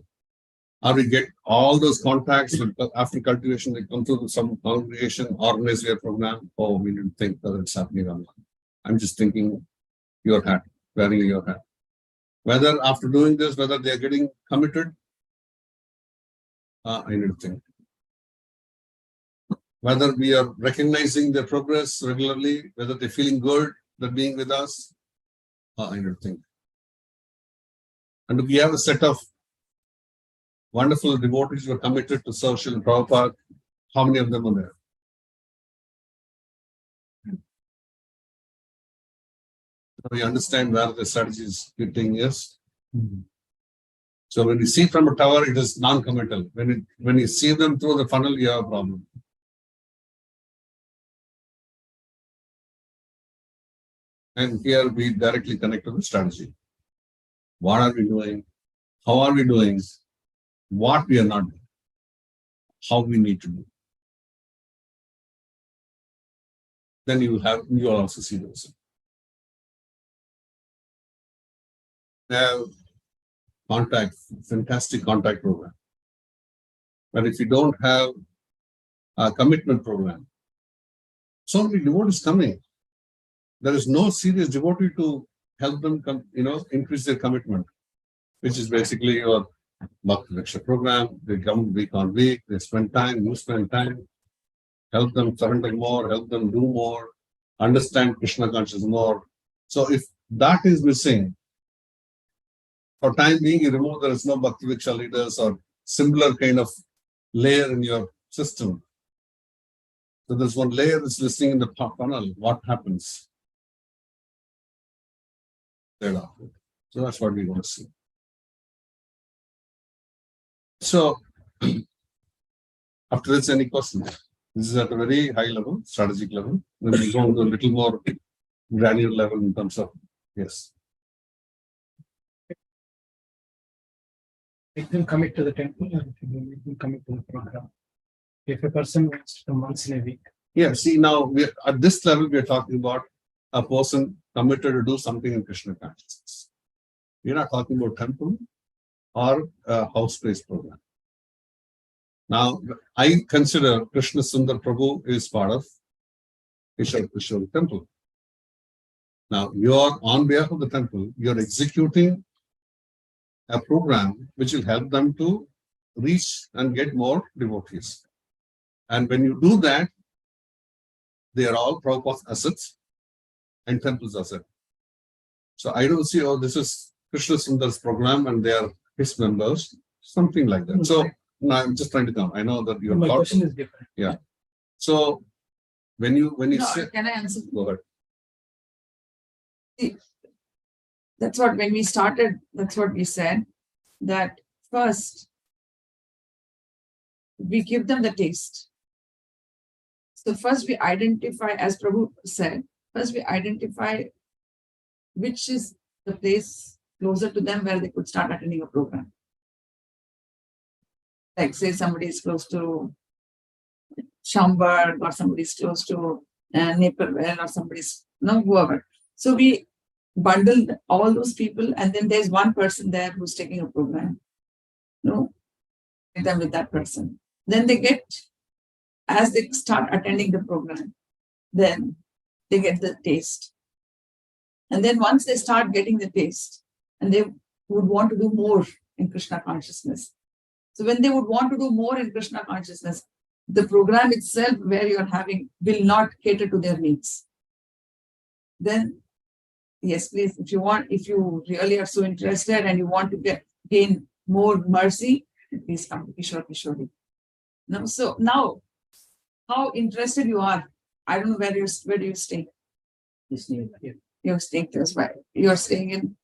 Or we get all those contacts after cultivation, they come to some congregation, organize their program. Oh, we need to think whether it's happening or not. I'm just thinking your hat, wearing your hat. Whether after doing this, whether they are getting committed, I need to think. Whether we are recognizing their progress regularly, whether they're feeling good, they're being with us, I need to think. And we have a set of wonderful devotees who are committed to serve Srila Prabhupada. How many of them are there? We understand where the strategy is taking us. So when you see from a tower, it is non-committal. When you see them through the funnel, you have a problem. And here we directly connect to the strategy. What are we doing? How are we doing? What we are not doing? How we need to do. Then you will also see those. Have contact, fantastic contact program. But if you don't have a commitment program, so many devotees coming. There is no serious devotee to help them increase their commitment, which is basically your Bhakti Raksha program. They come week on week, they spend time, you spend time, help them surrender more, help them do more, understand Krishna consciousness more. So if that is missing, for time being, you remove there is no Bhakti Raksha leaders or similar kind of layer in your system. So there's one layer that's listening in the funnel. What happens? Thereafter. So that's what we want to see. So, after this, any questions? This is at a very high level, strategic level. Then we go to a little more granular level in terms of, yes. Make them commit to the temple or make them commit to the program. If a person wants to come once in a week. Yeah, see now, at this level, we are talking about a person committed to do something in Krishna consciousness. We're not talking about temple or a house-based program. Now, I consider Krishna Sundar Prabhu is part of Kishore temple. Now, you are on behalf of the temple, you're executing a program which will help them to reach and get more devotees. And when you do that, they are all Prabhupada's assets and temple's asset. So I don't see, oh, this is Krishna Sundar's program and they are his members, something like that. So no, I'm just trying to come. I know that your My question is different. Yeah. So when you say, can I answer? Go ahead. See, that's what when we started, that's what we said, that first we give them the taste. So first we identify, as Prabhu said, first we identify which is the place closer to them where they could start attending a program. Like say somebody is close to Shambar or somebody is close to Naperville or somebody's, whoever. So we bundle all those people and then there's one person there who's taking a program. With them with that person. Then they get, as they start attending the program, then they get the taste. And then once they start getting the taste, and they would want to do more in Krishna consciousness. So when they would want to do more in Krishna consciousness, the program itself where you're having will not cater to their needs. Then, yes, please, if you really are so interested and you want to gain more mercy, please come to Kishore. So now, how interested you are, I don't know where do you stay? You're staying close by. You're staying in.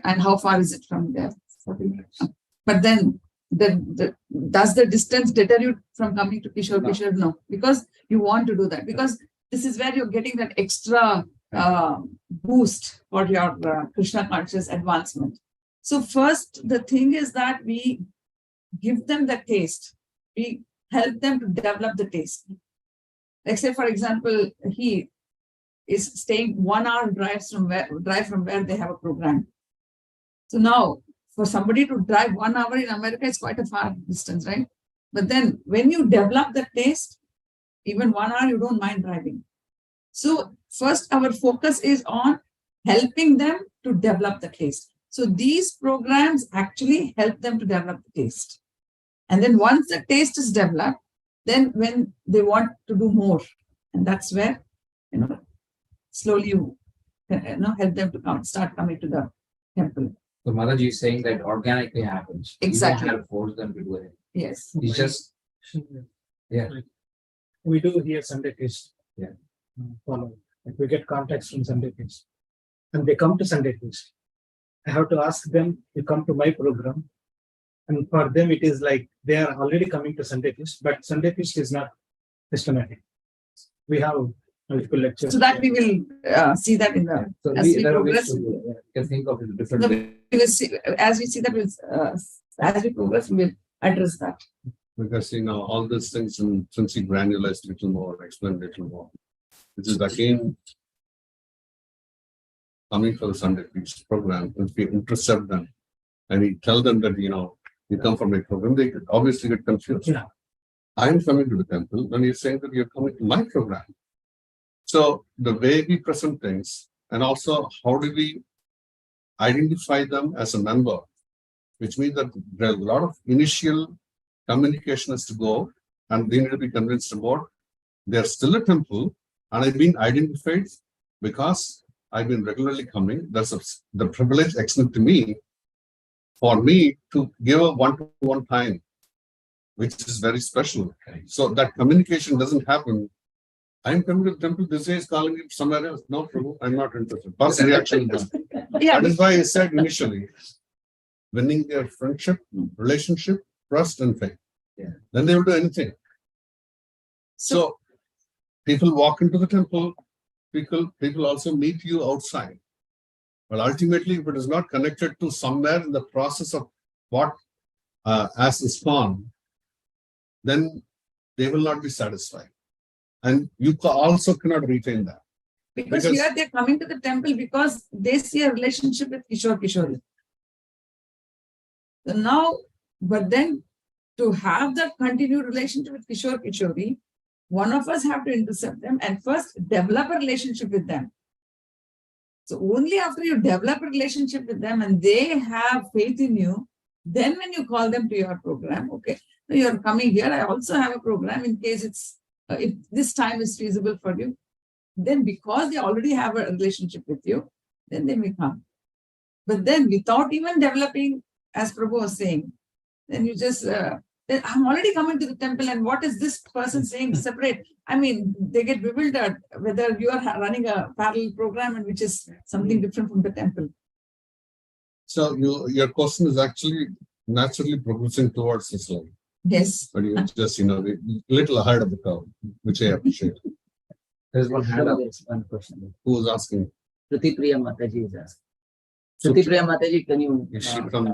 And how far is it from there? 40 minutes. But then, does the distance deter you from coming to Kishore? No, because you want to do that. Because this is where you're getting that extra boost for your Krishna conscious advancement. So first, the thing is that we give them the taste. We help them to develop the taste. Like say, for example, he is staying 1 hour drive from where they have a program. So now, for somebody to drive 1 hour in America is quite a far distance, right? But then when you develop the taste, even 1 hour, you don't mind driving. So first, our focus is on helping them to develop the taste. So these programs actually help them to develop the taste. And then once the taste is developed, then when they want to do more, and that's where, slowly you help them to start coming to the temple. So Mataji is saying that organically happens. Exactly. You don't have to force them to do it. Yes. It's just, yeah. We do here Sunday feast. Yeah. Follow. Like we get contacts from Sunday feast. And they come to Sunday feast. I have to ask them to come to my program. And for them, it is like they are already coming to Sunday Feast, but Sunday Feast is not systematic. We have multiple lectures. So that we will see that in the, So as we there are ways progress. to, can think of it different No, ways. we will see, as we see that, as we progress, we will address that. Because all these things, and since he granularized little more, explained little more, which is again coming for the Sunday Feast program. If we intercept them and we tell them that you come from a program, they obviously get confused. Yeah. I'm coming to the temple, and you're saying that you're coming to my program. So the way we present things, and also how do we identify them as a member, which means that there's a lot of initial communication has to go, and they need to be convinced about they're still a temple, and I've been identified because I've been regularly coming. That's the privilege extended to me, for me to give a one-to-one time, which is very special. So that communication doesn't happen. I'm coming to the temple, this day is calling it somewhere else. No, Prabhu, I'm not interested. First reaction is that. Yeah, That is why I said initially, winning their friendship, relationship, trust, and faith. Yeah. Then they will do anything. So people walk into the temple, people also meet you outside. But ultimately, if it is not connected to somewhere in the process of what as ISKCON, then they will not be satisfied. And you also cannot retain that. because here they're coming to the temple because they see a relationship with Kishore. So now, but then to have that continued relationship with Kishore, one of us have to intercept them and first develop a relationship with them. So only after you develop a relationship with them and they have faith in you, then when you call them to your program, okay, so you're coming here, I also have a program in case it's, if this time is feasible for you, then because they already have a relationship with you, then they may come. But then without even developing, as Prabhu was saying, then you just, I'm already coming to the temple and what is this person saying separate? I mean, they get bewildered whether you are running a parallel program and which is something different from the temple. So your question is actually naturally progressing towards this level. Yes. But you just, a little ahead of the curve, which I appreciate. There's one hand up. There's one question. Who is asking? Shruti Priya Mataji is asking. Shruti Priya Mataji, can you? Is she from?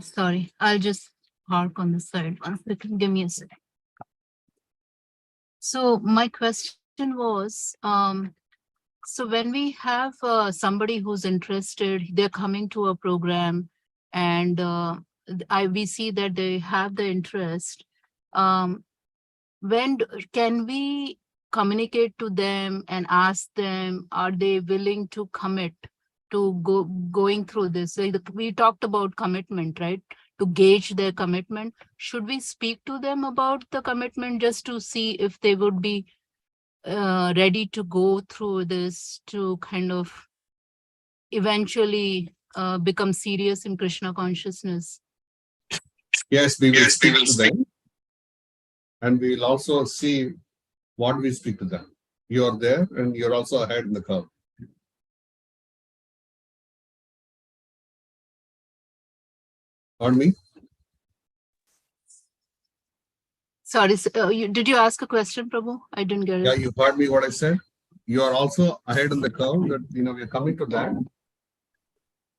Sorry, I'll just hark on the side. 1 second, give me a second. So my question was, so when we have somebody who's interested, they're coming to a program and we see that they have the interest. When can we communicate to them and ask them, are they willing to commit to going through this? Like we talked about commitment, right? To gauge their commitment. Should we speak to them about the commitment just to see if they would be ready to go through this to kind of eventually become serious in Krishna consciousness? Yes, we will speak to them. And we will also see what we speak to them. You are there and you're also ahead in the curve. Pardon me? Sorry, did you ask a question, Prabhu? I didn't get it. Yeah, you heard me what I said. You are also ahead in the curve that, we're coming to that.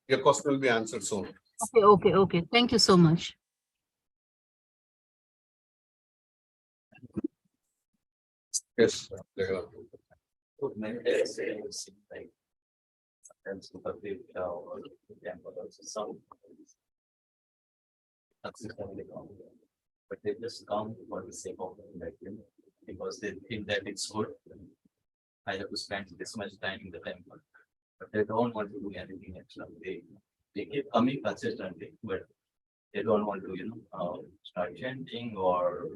Your question will be answered soon. Okay. Thank you so much. Yes. So many days I have seen like sometimes public or temple also some consistently come, but they just come for the sake of like because they think that it's good. I have to spend this much time in the temple, but they don't want to do anything extra. They keep coming consistently, but they don't want to start chanting or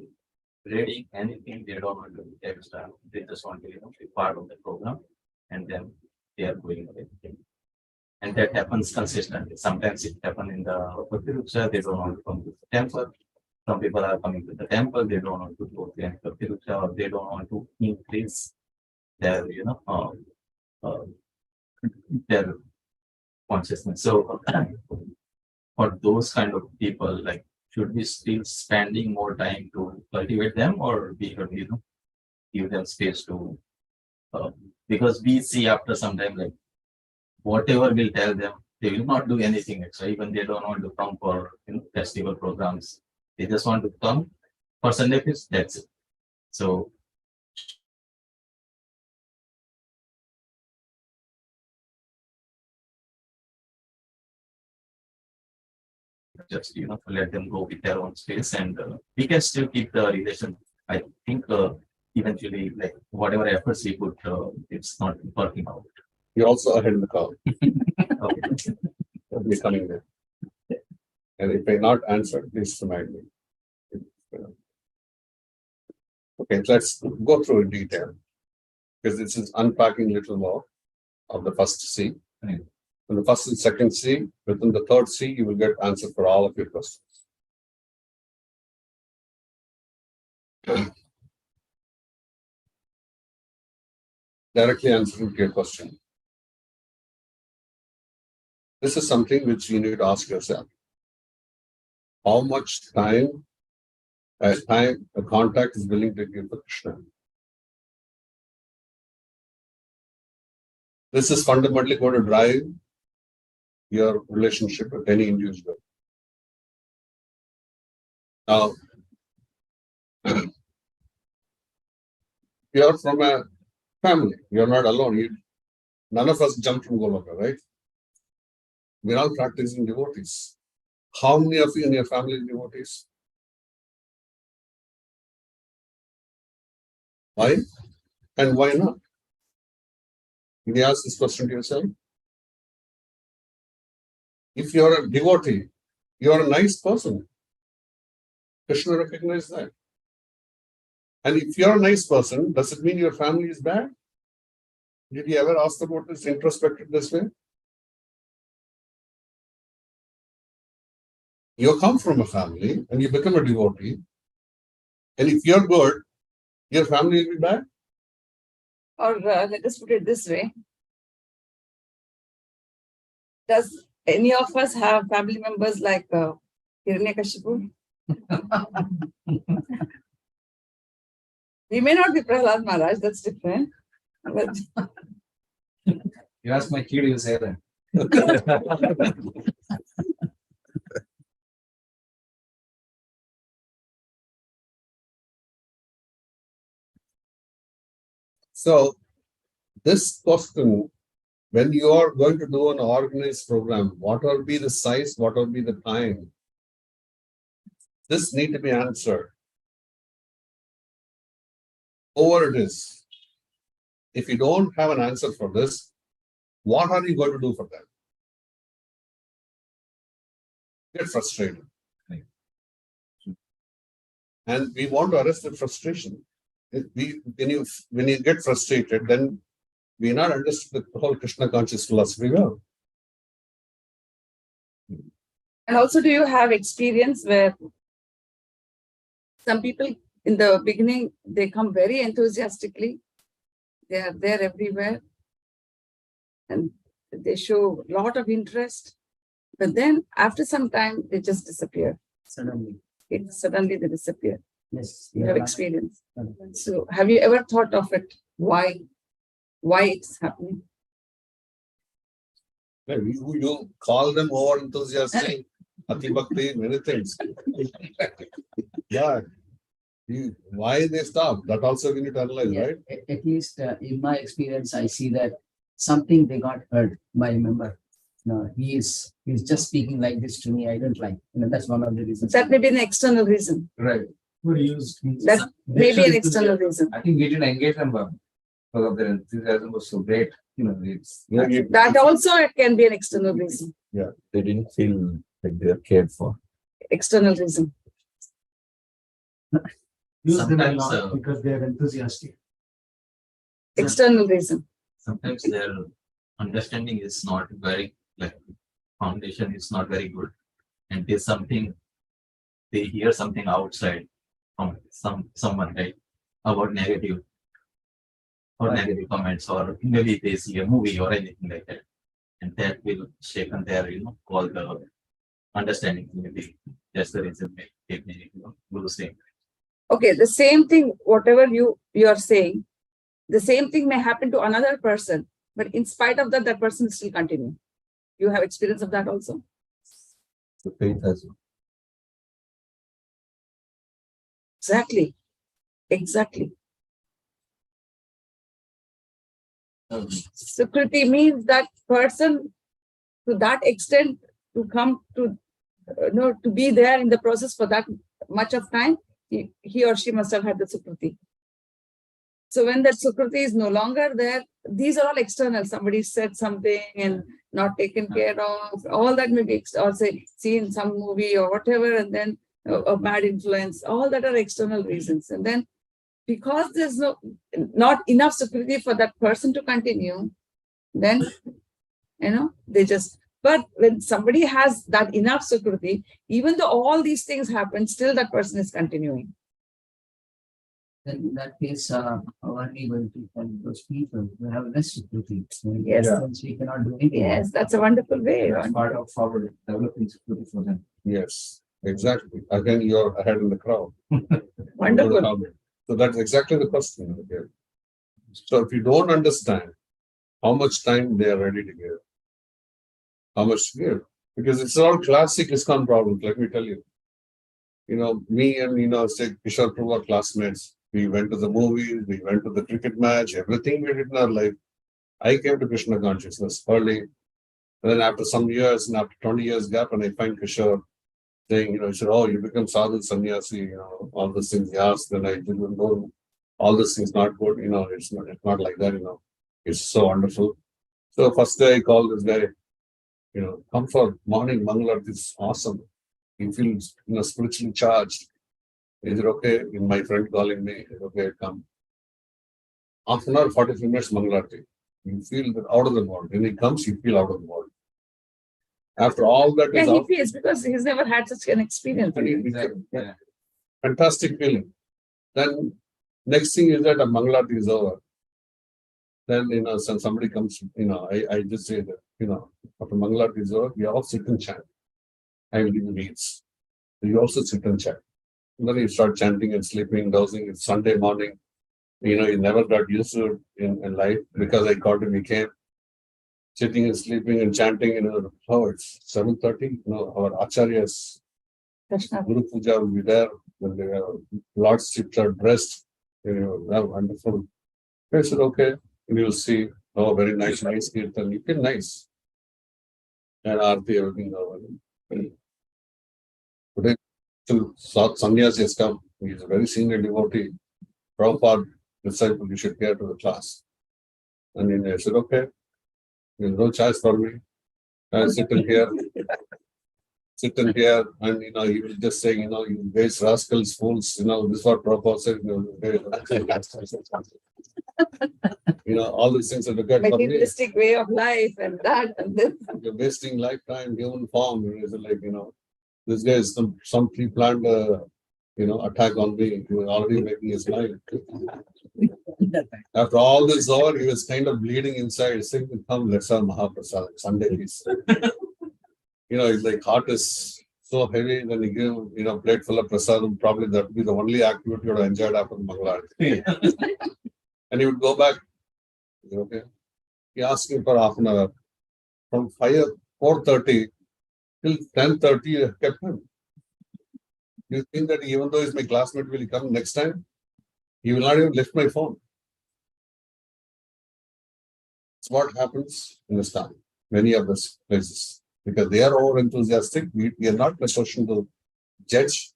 reading anything. They don't want to do extra. They just want to be part of the program, and then they are going away. And that happens consistently. Sometimes it happens in the Bhakti-Ruksha, they don't want to come to the temple. Some people are coming to the temple, they don't want to go to the Bhakti-Ruksha, or they don't want to increase their their consciousness. So for those kind of people, like, should we still spending more time to cultivate them, or we should, give them space to, because we see after some time, like, whatever we'll tell them, they will not do anything extra. Even they don't want to come for festival programs. They just want to come for Sunday feast. That's it. So just let them go with their own space, and we can still keep the relation. I think eventually, like, whatever efforts we put, it's not working out. You're also ahead in the call. Okay. We're coming there. And if I not answer, please remind me. Okay, let's go through in detail, because this is unpacking little more of the first C. Right. In the first and second C, within the third C, you will get answer for all of your questions. Directly answering to your question. This is something which you need to ask yourself. How much time a contact is willing to give to Krishna? This is fundamentally going to drive your relationship with any individual. Now, you are from a family. You are not alone. None of us jump from Goloka, right? We are all practicing devotees. How many of you in your family are devotees? Why? And why not? Can you ask this question to yourself? If you are a devotee, you are a nice person. Krishna recognizes that. And if you are a nice person, does it mean your family is bad? Did you ever ask about this, introspected this way? You come from a family and you become a devotee. And if you're good, your family will be bad? Or let us put it this way. Does any of us have family members like Hiranyakashipu? We may not be Prahlad Maharaj, that's different. But You ask my kid, you say that. So, this question, when you are going to do an organized program, what will be the size, what will be the time? This need to be answered. Over it is. If you don't have an answer for this, what are you going to do for them? Get frustrated. And we want to arrest the frustration. When you get frustrated, then we not understood the whole Krishna conscious philosophy well. and also, do you have experience where some people in the beginning, they come very enthusiastically, they are there everywhere, and they show a lot of interest, but then after some time, they just disappear. Suddenly. Suddenly they disappear. Yes. You have experience. So have you ever thought of it? Why it's happening? You call them over enthusiastic, Ati Bhakti, many things. Yeah. Why they stop? That also we need to analyze, Yeah, right? At least in my experience, I see that something they got hurt by a member. No, he's just speaking like this to me. I don't like. That's one of the reasons. That may be an external reason. Right. Who used That may be an external reason. I think we didn't engage them because of their enthusiasm was so great. That also can be an external reason. Yeah. They didn't feel like they're cared for. External reason. use them a Sometimes, lot because they are enthusiastic. External reason. Sometimes their understanding is not very, like, foundation is not very good, and there's something, they hear something outside from someone, right, about negative or negative comments, or maybe they see a movie or anything like that. and that will shaken their, all the understanding. Maybe that's the reason they may, do the same. Okay, the same thing, whatever you are saying, the same thing may happen to another person, but in spite of that, that person will still continue. You have experience of that also? The faith has. Exactly. Exactly. Sukriti means that person to that extent to come to, to be there in the process for that much of time, he or she must have had the Sukriti. So when that Sukriti is no longer there, these are all external. Somebody said something and not taken care of, all that may be, or say, seen some movie or whatever, and then a bad influence, all that are external reasons. And then because there's not enough Sukriti for that person to continue, then, they just, but when somebody has that enough Sukriti, even though all these things happen, still that person is continuing. Then in that case, how are we going to help those people who have less security? Yes. Since we cannot do anything. Yes, that's a wonderful way. That's part of our developing security for them. Yes, exactly. Again, you're ahead in the crowd. Wonderful. So that's exactly the question. Okay. So if you don't understand how much time they are ready to give, how much to give, because it's all classic ISKCON problems, let me tell you. Me and, say, Kishore Prabhu classmates, we went to the movies, we went to the cricket match, everything we did in our life. I came to Krishna consciousness early. And then after some years and after 20 years gap, and I find Kishore saying, he said, oh, you become sadhu sannyasi, all these things. Yes, then I didn't know all these things not good, it's not like that, It's so wonderful. So first day I called this guy, come for morning Mangalarti, is awesome. He feels, spiritually charged. Is it okay? My friend calling me, okay, come. Half an hour, 45 minutes Mangalarti. You feel that out of the world. When he comes, you feel out of the world. After all that is he feels because he's never had such an experience. Exactly. Yeah. Fantastic feeling. Then next thing is that a Mangalarti is over. Then, somebody comes, I just say that, after Mangalarti is over, we all sit and chant. I will give you leads. You also sit and chant. And then you start chanting and sleeping, dozing. It's Sunday morning. You never got used to it in life because I called him, he came. Sitting and sleeping and chanting, it's 7:30. Our acharyas, Guru Puja will be there when the Lord's ships are dressed. Wonderful. I said, okay, and you'll see, very nice kirtan. You feel nice. And Aarti, everything. Today, Sannyasi has come. He is a very senior devotee. Prabhupada disciple, you should get to the class. And then I said, okay. There's no choice for me. I sit in here, and he will just say, you guys rascals, fools, this is what Prabhupada said. All these things are required for me. Materialistic way of life and that and this. You're wasting lifetime, human form. It's like, this guy is some pre-planned attack on me. He was already making his life. After all this over, he was kind of bleeding inside, saying, come, let's have Mahaprasad, Sunday peace. His like heart is so heavy, then he gave, plate full of prasadam, probably that would be the only activity you would have enjoyed after the Mangalarti. And he would go back, okay. He asked him for half an hour. From 4:30 till 10:30, I kept him. Do you think that even though he's my classmate, will he come next time? He will not even lift my phone. It's what happens in this time, many of these places, because they are over enthusiastic. We are not in a position to judge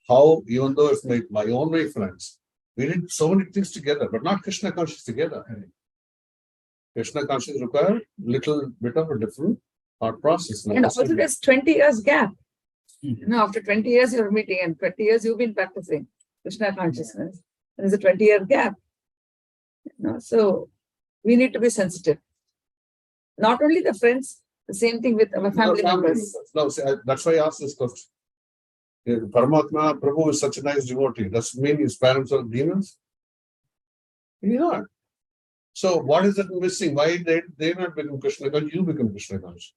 how, even though it's my own friends, we did so many things together, but not Krishna conscious together. Krishna conscious require little bit of a different thought process. And also there's 20 years gap. After 20 years you're meeting and 20 years you've been practicing Krishna consciousness. There's a 20-year gap. So we need to be sensitive. Not only the friends, the same thing with our family members. No, see, that's why I asked this question. Paramatma Prabhu is such a nice devotee. Does it mean his parents are demons? He's not. So what is it missing? Why they not become Krishna conscious? You become Krishna conscious.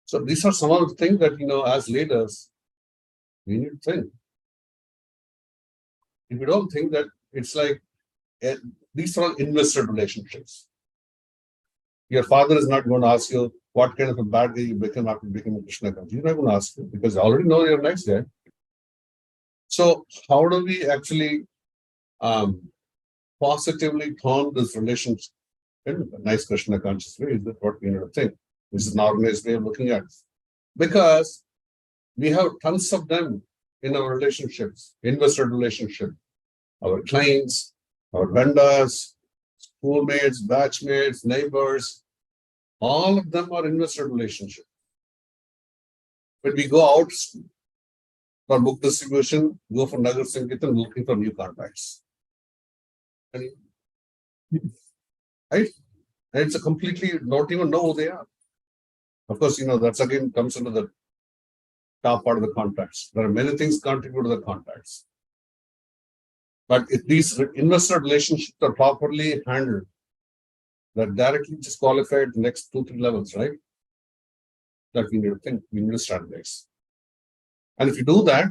So these are some of the things that, as leaders, we need to think. If you don't think that, it's like, these are all invested relationships. Your father is not going to ask you what kind of a bad guy you become after becoming Krishna conscious. He's not going to ask you because I already know you're a nice guy. So how do we actually positively turn this relationship in a nice Krishna conscious way? Is that what we need to think? This is an organized way of looking at it. Because we have tons of them in our relationships, invested relationship, our clients, our vendors, schoolmates, batchmates, neighbors, all of them are invested relationships. When we go out for book distribution, go for Nagar Sankirtan, looking for new contacts. Right? And it's a completely, don't even know who they are. Of course, that's again comes into the top part of the contacts. There are many things contribute to the contacts. But if these investor relationships are properly handled, that directly just qualify the next 2-3 levels, right? That we need to think, we need to strategize. And if you do that,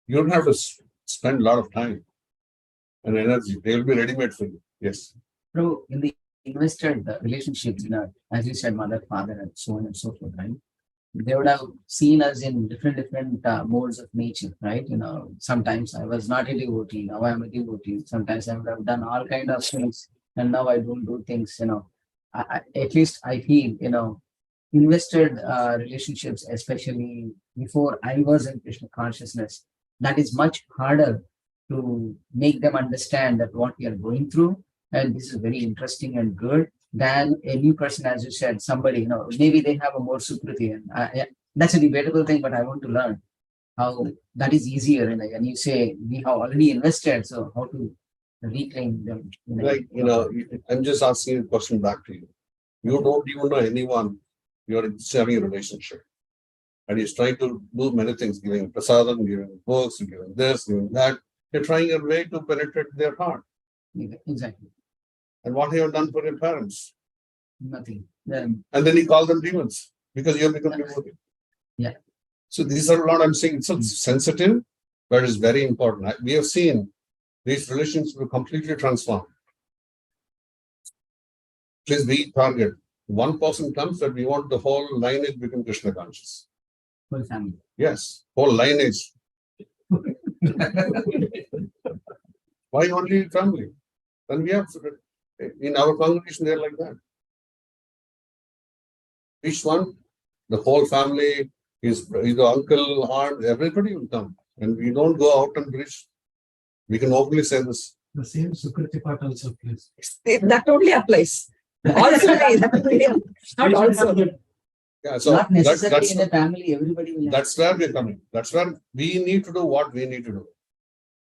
you don't have to spend a lot of time and energy. They will be ready-made for you. Yes. So in the invested relationships, as you said, mother, father, and so on and so forth, right? They would have seen us in different modes of nature, right? Sometimes I was not a devotee, now I am a devotee. Sometimes I would have done all kind of things, and now I don't do things. At least I feel, invested relationships, especially before I was in Krishna consciousness, that is much harder to make them understand that what we are going through, and this is very interesting and good, than a new person, as you said, somebody, maybe they have a more sukriti, and that's a debatable thing, but I want to learn how that is easier. And you say we have already invested, so how to reclaim them? I'm just asking a question back to you. You don't even know anyone you're having a relationship, and he's trying to do many things, giving prasadam, giving books, giving this, giving that. You're trying your way to penetrate their heart. Exactly. And what have you done for your parents? Nothing. And then you call them demons because you have become devotee. Yeah. So these are a lot I'm saying. It's so sensitive, but it's very important. We have seen these relations will completely transform. Please be target. One person comes that we want the whole lineage become Krishna conscious. Whole family. Yes, whole lineage. Why only family? Then we have in our congregation they're like that. Each one, the whole family, his uncle, aunt, everybody will come. And we don't go out and preach. We can openly say this. The same Sukriti part also applies. That only applies. Also, not also. Yeah, so Not necessarily in a family, everybody will. That's where we're coming. That's where we need to do what we need to do.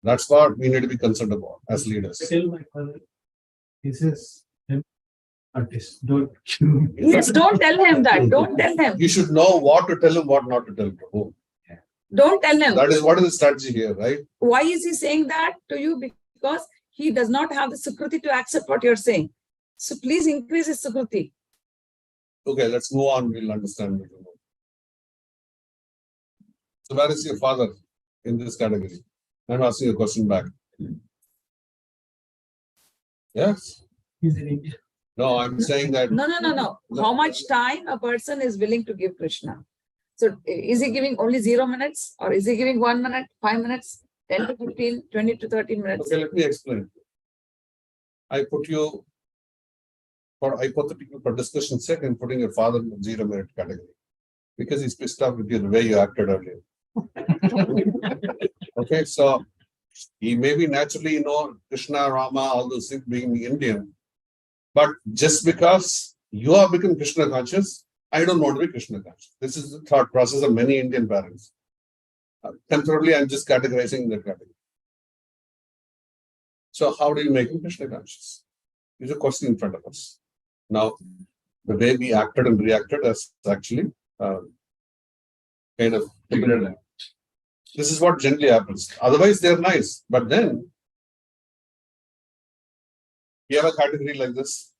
That's what we need to be concerned about as leaders. I tell my father, he says, artist, don't. Yes, don't tell him that. Don't tell him. You should know what to tell him, what not to tell him. Prabhu. Don't tell him. That is what is the strategy here, right? Why is he saying that to you? Because he does not have the sukriti to accept what you're saying. So please increase his sukriti. Okay, let's move on. We'll understand. So where is your father in this category? I'm asking a question back. Yes? He's in India. No, I'm saying that. No. How much time a person is willing to give Krishna? So is he giving only 0 minutes, or is he giving 1 minute, 5 minutes, 10 to 15, 20 to 30 minutes? Okay, let me explain. I put you for hypothetical for discussion's sake and putting your father in the 0 minute category because he's pissed off with you the way you acted earlier. Okay, so he may be naturally, Krishna, Rama, all those things being Indian, but just because you have become Krishna conscious, I don't want to be Krishna conscious. This is the thought process of many Indian parents. Temporarily, I'm just categorizing that category. So how do you make him Krishna conscious? Is a question in front of us. Now, the way we acted and reacted is actually kind of figured out. This is what generally happens. Otherwise, they're nice. But then, You have a category like this.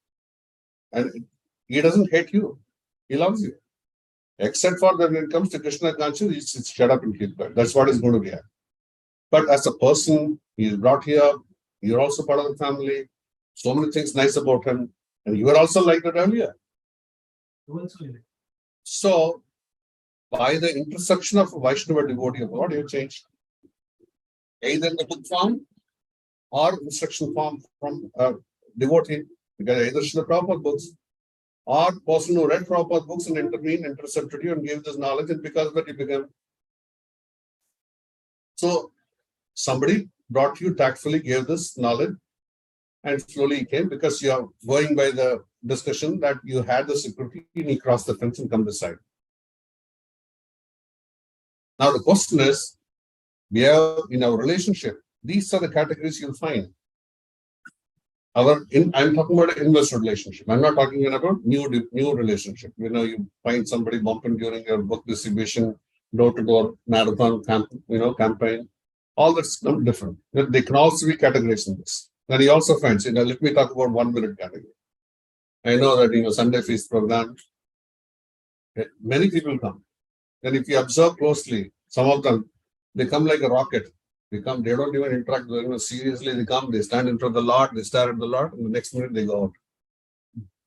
And he doesn't hate you. He loves you. Except for that when it comes to Krishna consciousness, it's shut up and keep quiet. That's what is going to be. But as a person, he is brought here. You're also part of the family. So many things nice about him. And you were also like that earlier. So, by the intersection of a Vaishnava devotee of God, you changed. Either in the book form or instruction form from a devotee. Because either Srila Prabhupada books or person who read Prabhupada books and intervened, intercepted you and gave this knowledge, and because of that you became. So somebody brought you tactfully, gave this knowledge, and slowly he came because you are going by the discussion that you had the security and he crossed the fence and come this side. Now the question is, we have in our relationship, these are the categories you'll find. I'm talking about an investor relationship. I'm not talking about new relationship. You find somebody bumping during your book distribution, door-to-door marathon campaign. All that's different. They can also be categorized in this. Then he also finds, let me talk about 1 minute category. I know that, Sunday feast program, many people come. And if you observe closely, some of them, they come like a rocket. They don't even interact with them. Seriously, they come, they stand in front of the Lord, they stare at the Lord, and the next minute they go out.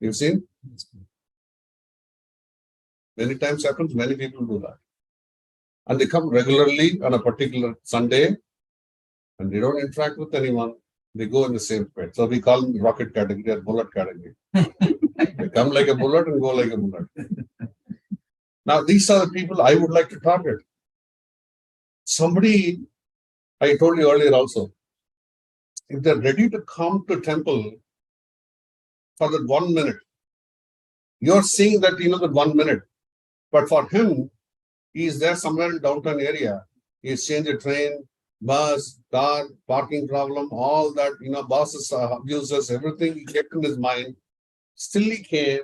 You've seen? Many times happens, many people do that. And they come regularly on a particular Sunday, and they don't interact with anyone. They go in the same space. So we call them rocket category or bullet category. They come like a bullet and go like a bullet. Now, these are the people I would like to target. Somebody, I told you earlier also, if they're ready to come to temple for that 1 minute, you're seeing that, that 1 minute. But for him, he is there somewhere in downtown area. He's changed the train, bus, car, parking problem, all that, bosses, abusers, everything he kept in his mind. Still he came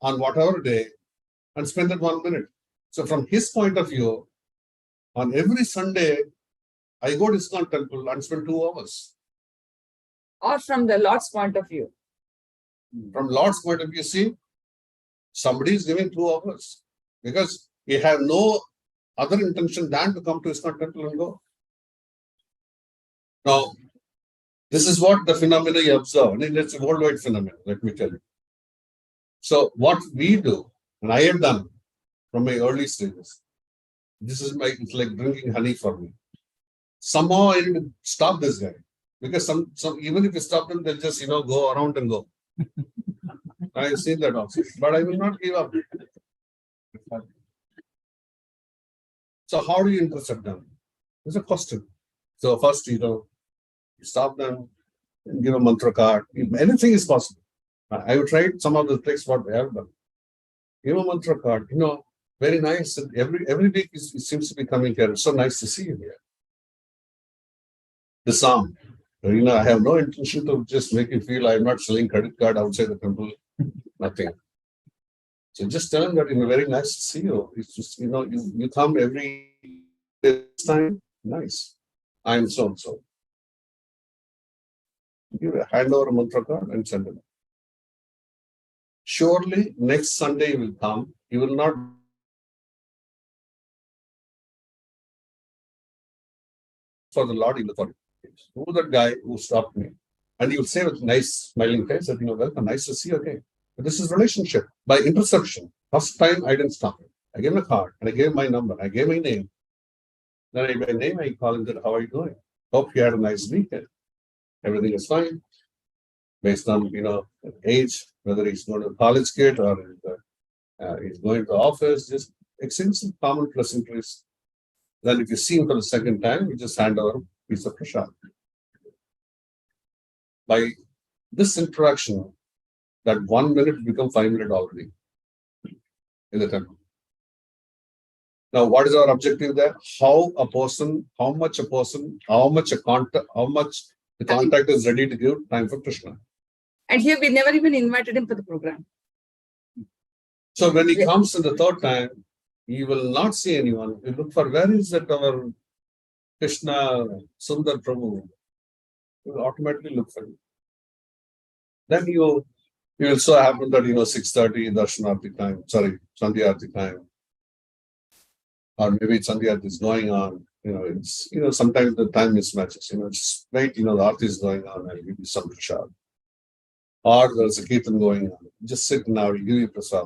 on whatever day and spent that 1 minute. So from his point of view, on every Sunday, I go to ISKCON temple and spend 2 hours. Or from the Lord's point of view. From Lord's point of view, see, somebody is giving 2 hours because he has no other intention than to come to ISKCON temple and go. Now, this is what the phenomena you observe. And it's a worldwide phenomenon, let me tell you. So what we do, and I have done from my early stages, it's like drinking honey for me. Somehow I need to stop this guy. Because some even if you stop them, they'll just go around and go. I've seen that also. But I will not give up. So how do you intercept them? It's a question. So first, you stop them and give a mantra card. Anything is possible. I have tried some of the tricks what they have done. Give a mantra card, very nice. And every week it seems to be coming here. It's so nice to see you here. The psalm. I have no intention to just make you feel I'm not selling credit card outside the temple. Nothing. So just tell them that very nice to see you. It's just you come every time. Nice. I'm so and so. Give a hand over a mantra card and send it. Surely next Sunday will come. You will not for the Lord, you will for it. Who that guy who stopped me? And you'll say with nice smiling face that welcome, nice to see you again. But this is relationship by interception. First time I didn't stop him. I gave him a card and I gave my number. I gave my name. Then by name I call him that, how are you doing? Hope you had a nice weekend. Everything is fine. Based on age, whether he's going to college kid or he's going to office, just exchange some common pleasantries. Then if you see him for the second time, you just hand over a piece of prasad. By this interaction, that 1 minute become 5 minutes already in the temple. Now, what is our objective there? How much the contact is ready to give time for Krishna. And here we never even invited him for the program. So when he comes in the third time, he will not see anyone. We look for where is that our Krishna Sundar Prabhu. He will automatically look for him. Then you will so happen that 6:30 Darshanarti time, sorry, Sandhyarti time. Or maybe Sandhyarti is going on, it's sometimes the time mismatches, just wait, the Aarti is going on and give you some prasad. Or there's a Kirtan going on. Just sit now, give you prasad.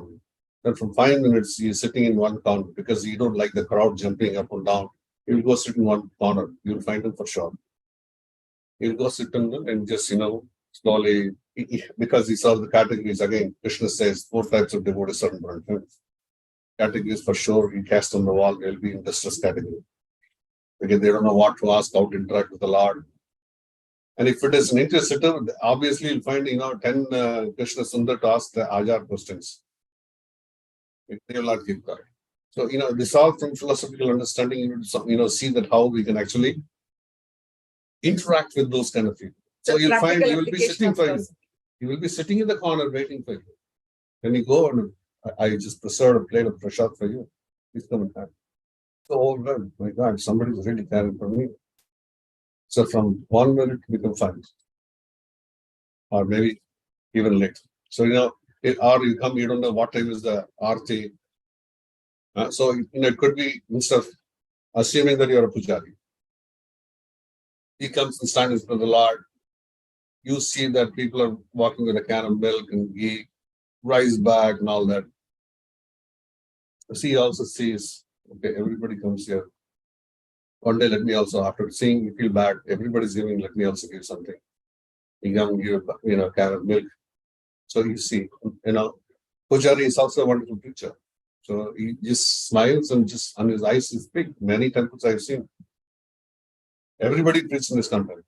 Then from 5 minutes, you're sitting in one corner because you don't like the crowd jumping up and down. You'll go sit in one corner. You'll find them for sure. You'll go sit in them and just, slowly, because these are the categories. Again, Krishna says 4 types of devotees are important. Categories for sure, you cast on the wall, they'll be in distress category. Because they don't know what to ask, how to interact with the Lord. And if it is an inquisitor, obviously you'll find, 10 Krishna Sundar to ask the Ajar questions. They will not keep quiet. So, this all from philosophical understanding, see that how we can actually interact with those kind of people. So you'll find you will be sitting for you. You will be sitting in the corner waiting for you. When you go and I just preserved a plate of prasad for you. Please come and have. So overwhelmed. My God, somebody is really caring for me. So from 1 minute to become 5. Or maybe even late. So or you come, you don't know what time is the Aarti. So it could be, instead of assuming that you're a pujari, he comes and stands for the Lord. You see that people are walking with a can of milk and ghee, rice bag and all that. So he also sees, okay, everybody comes here. One day, let me also, after seeing you feel bad, everybody's giving, let me also give something. He comes give a can of milk. So you see, Pujari is also a wonderful preacher. So he just smiles and just on his eyes is big. Many temples I've seen. Everybody preaches in this content.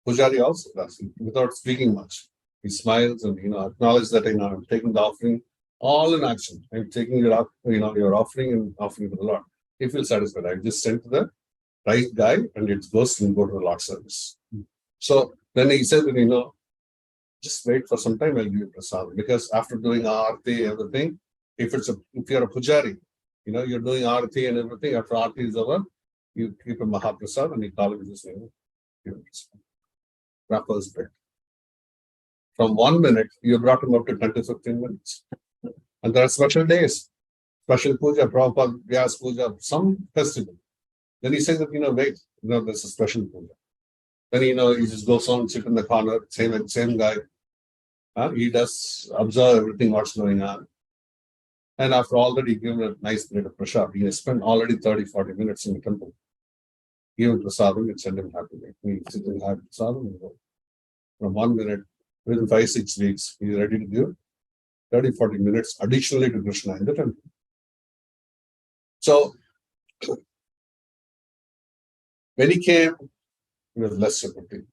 Pujari also does, without speaking much. He smiles and acknowledges that I'm taking the offering, all in action. I'm taking it up, your offering and offering to the Lord. He feels satisfied. I just sent to the right guy and it goes and go to the Lord's service. So then he said that, just wait for some time, I'll give you prasad. Because after doing Aarti, everything, if you're a pujari, you're doing Aarti and everything, after Aarti is over, you keep a Mahaprasad and you call it this name. Rappers bit. From 1 minute, you brought him up to 10 to 15 minutes. And there are special days, special puja, Prabhupada, Vyas puja, some festival. Then he says that, wait, there's a special puja. Then, he just goes on, sit in the corner, same guy. He does observe everything, what's going on. And after all that, he gives him a nice plate of prasad. He has spent already 30-40 minutes in the temple. Give him prasadam and send him happily. He sits and have prasadam and go. From 1 minute, within 5-6 weeks, he's ready to give 30-40 minutes additionally to Krishna in the temple. So, when he came, he was less security.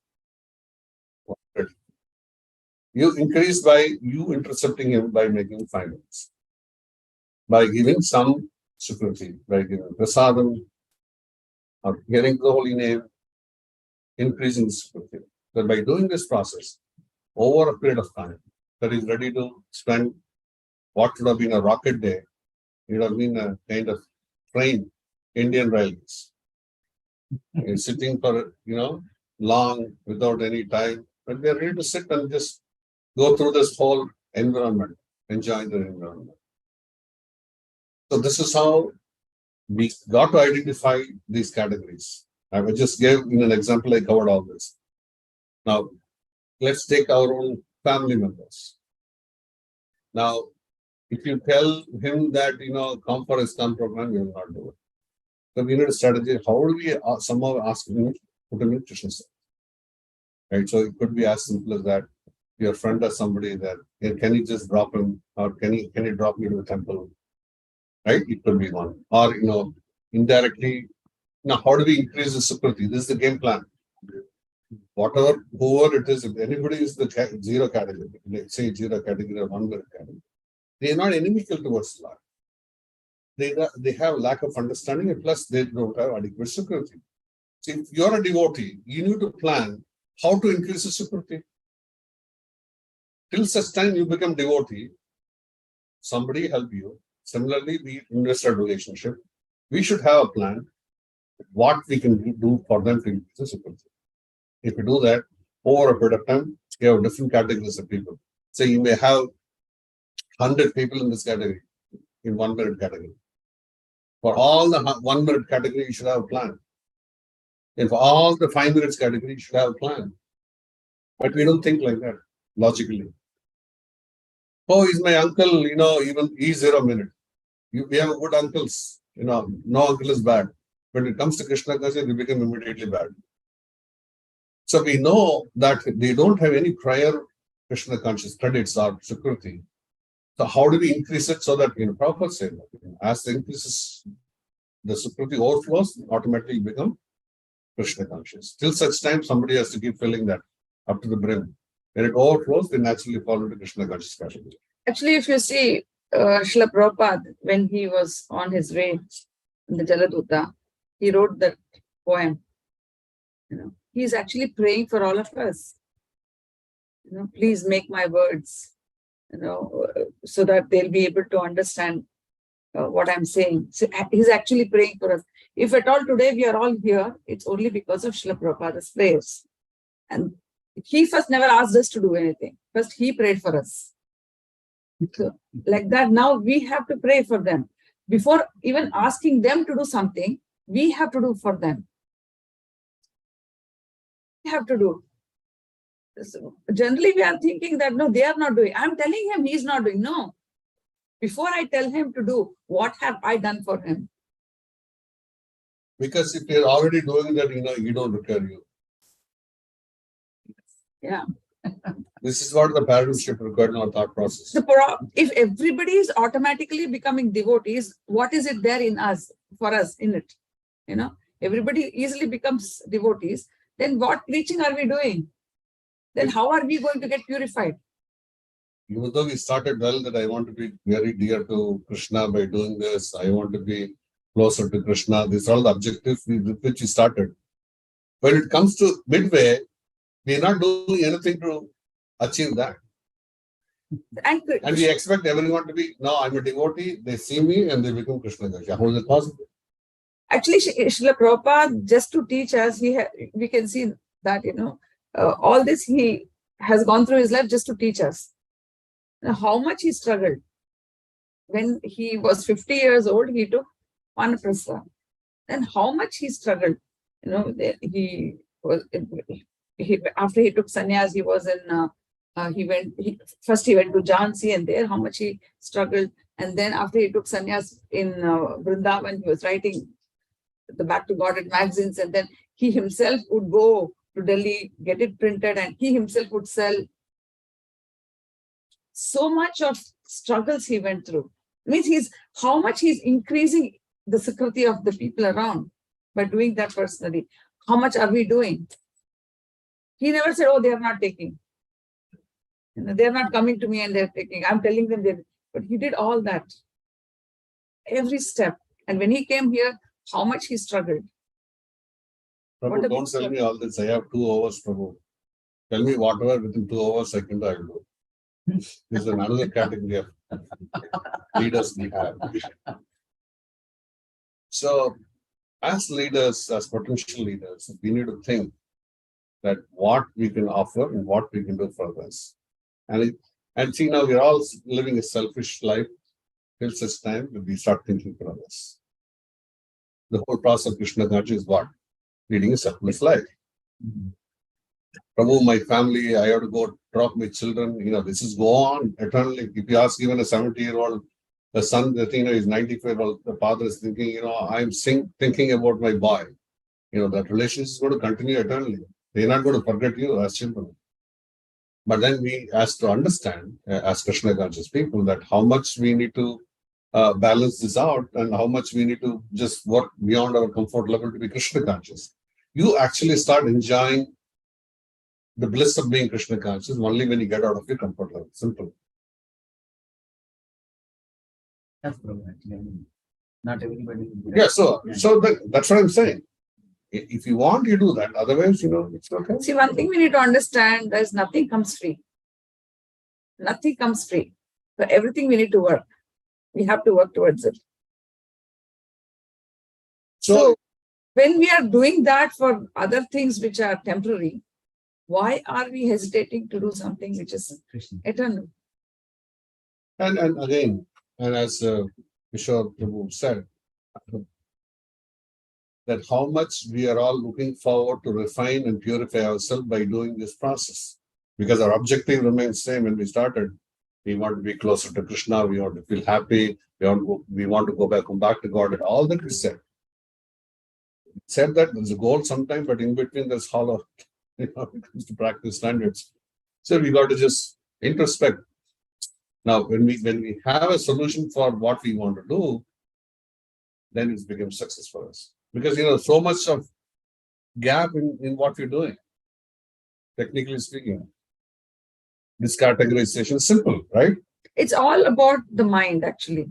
You increased by you intercepting him by making 5 minutes. By giving some security, by giving prasadam, or getting the holy name, increasing the security. But by doing this process, over a period of time, that is ready to spend what would have been a rocket day, it would have been a kind of train, Indian Railways. Sitting for, long without any time, but they're ready to sit and just go through this whole environment, enjoy the environment. So this is how we got to identify these categories. I will just give in an example, I covered all this. Now, let's take our own family members. Now, if you tell him that, come for ISKCON program, he will not do it. So we need a strategy. How do we somehow ask him to put him in Krishna service? Right? So it could be as simple as that. Your friend or somebody that, can you just drop him, or can you drop me to the temple? Right? It could be one. Or, indirectly, now how do we increase the security? This is the game plan. Whoever it is, if anybody is the zero category, let's say 0 category or 1 minute category, they are not inimical towards Lord. They have lack of understanding, and plus they don't have adequate security. So if you're a devotee, you need to plan how to increase the security. Till such time you become devotee, somebody help you. Similarly, we investor relationship, we should have a plan what we can do for them to increase the security. If you do that, over a period of time, you have different categories of people. So you may have 100 people in this category, in 1 minute category. For all the 1 minute category, you should have a plan. And for all the 5 minutes category, you should have a plan. But we don't think like that, logically. Oh, he's my uncle, even he's 0 minute. We have good uncles, no uncle is bad. When it comes to Krishna consciousness, they become immediately bad. So we know that they don't have any prior Krishna conscious credits or Sukriti. So how do we increase it so that, Prabhupada said, as the increases, the Sukriti overflows, automatically become Krishna conscious. Till such time, somebody has to keep filling that up to the brim. When it overflows, they naturally fall into Krishna conscious category. Actually, if you see, Srila Prabhupada, when he was on his way in the Jaladuta, he wrote that poem. He's actually praying for all of us. Please make my words, so that they'll be able to understand what I'm saying. So he's actually praying for us. If at all today we are all here, it's only because of Srila Prabhupada's prayers. And he first never asked us to do anything. First, he prayed for us. So, like that, now we have to pray for them. Before even asking them to do something, we have to do for them. We have to do. So generally, we are thinking that, no, they are not doing. I'm telling him he's not doing. No. Before I tell him to do, what have I done for him? Because if you're already doing that, you don't require you. Yeah. This is what the paradigm shift required in our thought process. If everybody is automatically becoming devotees, what is it there in us, for us in it? Everybody easily becomes devotees. Then what preaching are we doing? Then how are we going to get purified? Even though we started well that I want to be very dear to Krishna by doing this, I want to be closer to Krishna. These are all the objectives with which we started. When it comes to midway, we are not doing anything to achieve that. And we expect everyone to be, no, I'm a devotee, they see me and they become Krishna conscious. How is it possible? Actually, Srila Prabhupada, just to teach us, we can see that, all this he has gone through his life just to teach us. Now, how much he struggled. When he was 50 years old, he took Vanaprastha. And how much he struggled. After he took sannyas, he was in, he went to Jhansi, and there how much he struggled. And then after he took sannyas in Vrindavan, he was writing the Back to Godhead magazines, and then he himself would go to Delhi, get it printed, and he himself would sell. So much of struggles he went through. Means how much he's increasing the security of the people around by doing that personally. How much are we doing? He never said, oh, they are not taking. They are not coming to me and they're taking. I'm telling them but he did all that. Every step. And when he came here, how much he struggled. Prabhu, don't tell me all this. I have 2 hours, Prabhu. Tell me whatever within 2 hours I can do, I will do. This is another category of leaders we have. So, as leaders, as potential leaders, we need to think that what we can offer and what we can do for others. And see, now we're all living a selfish life till such time that we start thinking for others. The whole process of Krishna consciousness is what? Leading a selfless life. Prabhu, my family, I have to go drop my children. This is go on eternally. If you ask even a 70-year-old, the son, the thing is 95-year-old, the father is thinking, I'm thinking about my boy. That relationship is going to continue eternally. They're not going to forget you as children. But then we has to understand, as Krishna conscious people, that how much we need to balance this out and how much we need to just work beyond our comfort level to be Krishna conscious. You actually start enjoying the bliss of being Krishna conscious only when you get out of your comfort level. Simple. That's probably not everybody. Yeah, so that's what I'm saying. If you want, you do that. Otherwise, it's okay. See, one thing we need to understand is nothing comes free. Nothing comes free. So everything we need to work. We have to work towards it. So when we are doing that for other things which are temporary, Why are we hesitating to do something which is Krishna. eternal? And again, and as Kishore Prabhu said, that how much we are all looking forward to refine and purify ourselves by doing this process. Because our objective remains same when we started. We want to be closer to Krishna, we want to feel happy, we want to go back to God, and all that we said. Said that there's a goal sometime, but in between there's hollow, when it comes to practice standards. So we got to just introspect. Now, when we have a solution for what we want to do, then it becomes success for us. Because so much of gap in what we're doing, technically speaking. This categorization is simple, right? It's all about the mind, actually.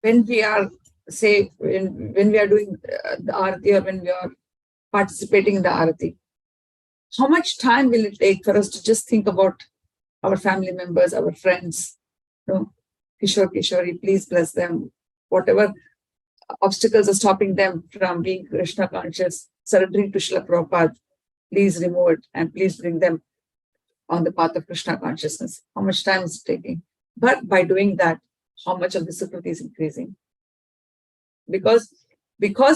When we are, say, when we are doing the arati, or when we are participating in the arati, how much time will it take for us to just think about our family members, our friends? Kishore, Kishori, please bless them. Whatever obstacles are stopping them from being Krishna conscious, surrendering to Srila Prabhupada, please remove it and please bring them on the path of Krishna consciousness. How much time is it taking? But by doing that, how much of the sukriti is increasing? Because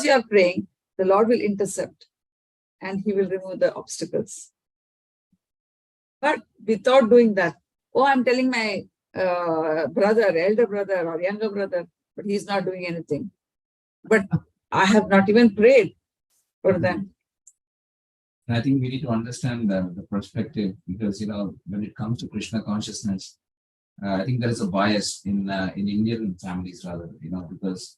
you are praying, the Lord will intercept and He will remove the obstacles. But without doing that, I'm telling my brother, elder brother or younger brother, but he's not doing anything. But I have not even prayed for them. I think we need to understand the perspective, because when it comes to Krishna consciousness, I think there is a bias in Indian families rather, because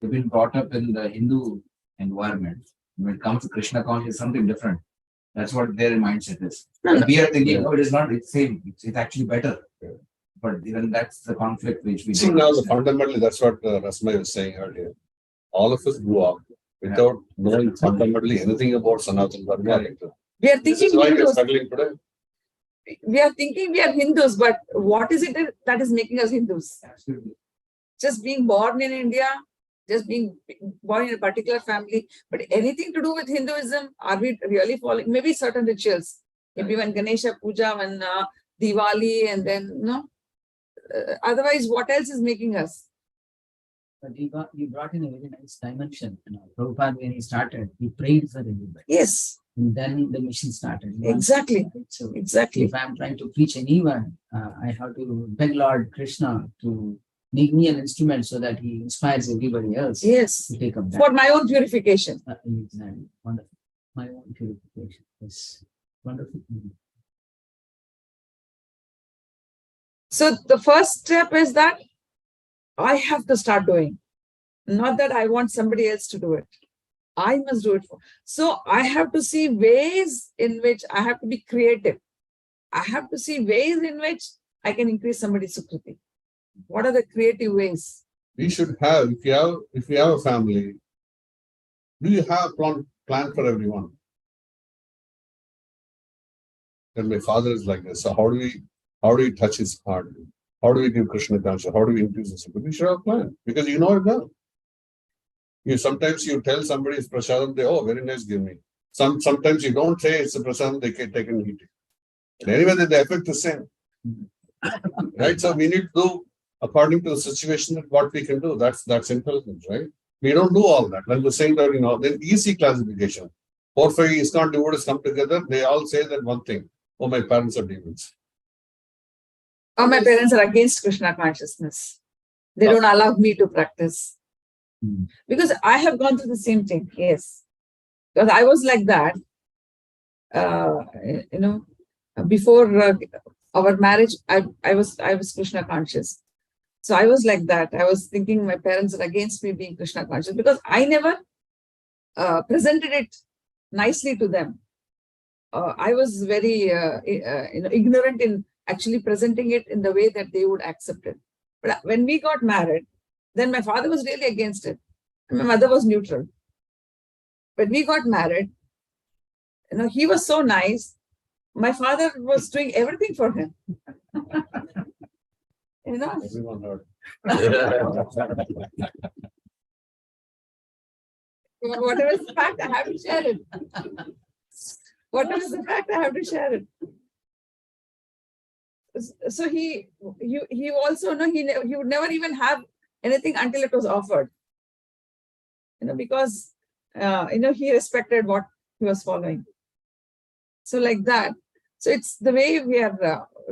they've been brought up in the Hindu environment. When it comes to Krishna consciousness, something different. That's what their mindset is. And we are thinking, it is not, it's same, it's actually better. But even that's the conflict which we see now. Fundamentally, that's what Rasmai was saying earlier. All of us grew up without knowing fundamentally anything about Sanatana Dharma. We are thinking we're struggling today. We are thinking we are Hindus, but what is it that is making us Hindus? Absolutely. Just being born in India, just being born in a particular family, but anything to do with Hinduism, are we really following? Maybe certain rituals, maybe when Ganesha Puja, when Diwali, and then otherwise, what else is making us? But you brought in a very nice dimension. Prabhupada, when he started, he prayed for everybody. Yes. And then the mission started. Exactly. So exactly. If I'm trying to preach anyone, I have to beg Lord Krishna to make me an instrument so that he inspires everybody else. Yes. To take up that. For my own purification. Exactly. Wonderful. My own purification. Yes. Wonderful. So the first step is that I have to start doing. Not that I want somebody else to do it. I must do it. So I have to see ways in which I have to be creative. I have to see ways in which I can increase somebody's sukriti. What are the creative ways? We should have, if you have a family, do you have a plan for everyone? And my father is like this. So how do we touch his heart? How do we give Krishna consciousness? How do we increase his sukriti? We should have a plan, because you know it well. Sometimes you tell somebody it's prasadam, they, very nice, give me. Sometimes you don't say it's a prasadam, they can take and eat it. Anyway, the effect is the same. Right? So we need to do according to the situation that what we can do. That's intelligence, right? We don't do all that. When we're saying that, then easy classification. 4, 5 ISKCON devotees come together, they all say that one thing. My parents are demons. Or my parents are against Krishna consciousness. They don't allow me to practice. Because I have gone through the same thing, yes. Because I was like that, before our marriage, I was Krishna conscious. So I was like that. I was thinking my parents are against me being Krishna conscious, because I never presented it nicely to them. I was very ignorant in actually presenting it in the way that they would accept it. But when we got married, then my father was really against it. And my mother was neutral. When we got married, he was so nice. My father was doing everything for him. Everyone heard. Whatever is the fact, I have to share it. Whatever is the fact, I have to share it. So he also he would never even have anything until it was offered. Because he respected what he was following. So like that. So it's the way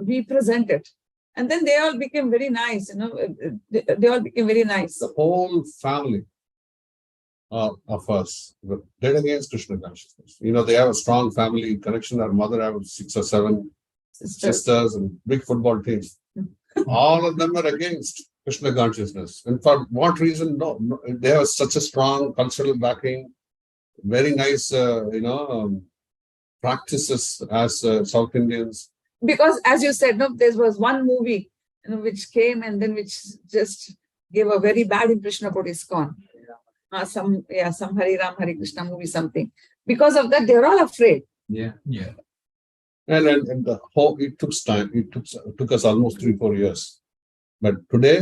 we present it. And then they all became very nice, they all became very nice. The whole family of us were dead against Krishna consciousness. They have a strong family connection. Our mother have 6 or 7 sisters and big football teams. All of them are against Krishna consciousness. And for what reason? No, they have such a strong cultural backing, very nice, practices as South Indians. Because as you said, there was one movie, which came and then which just gave a very bad impression about ISKCON. Some Hari Ram, Hari Krishna movie, something. Because of that, they're all afraid. Yeah. And the whole, it took time. It took us almost 3-4 years. But today,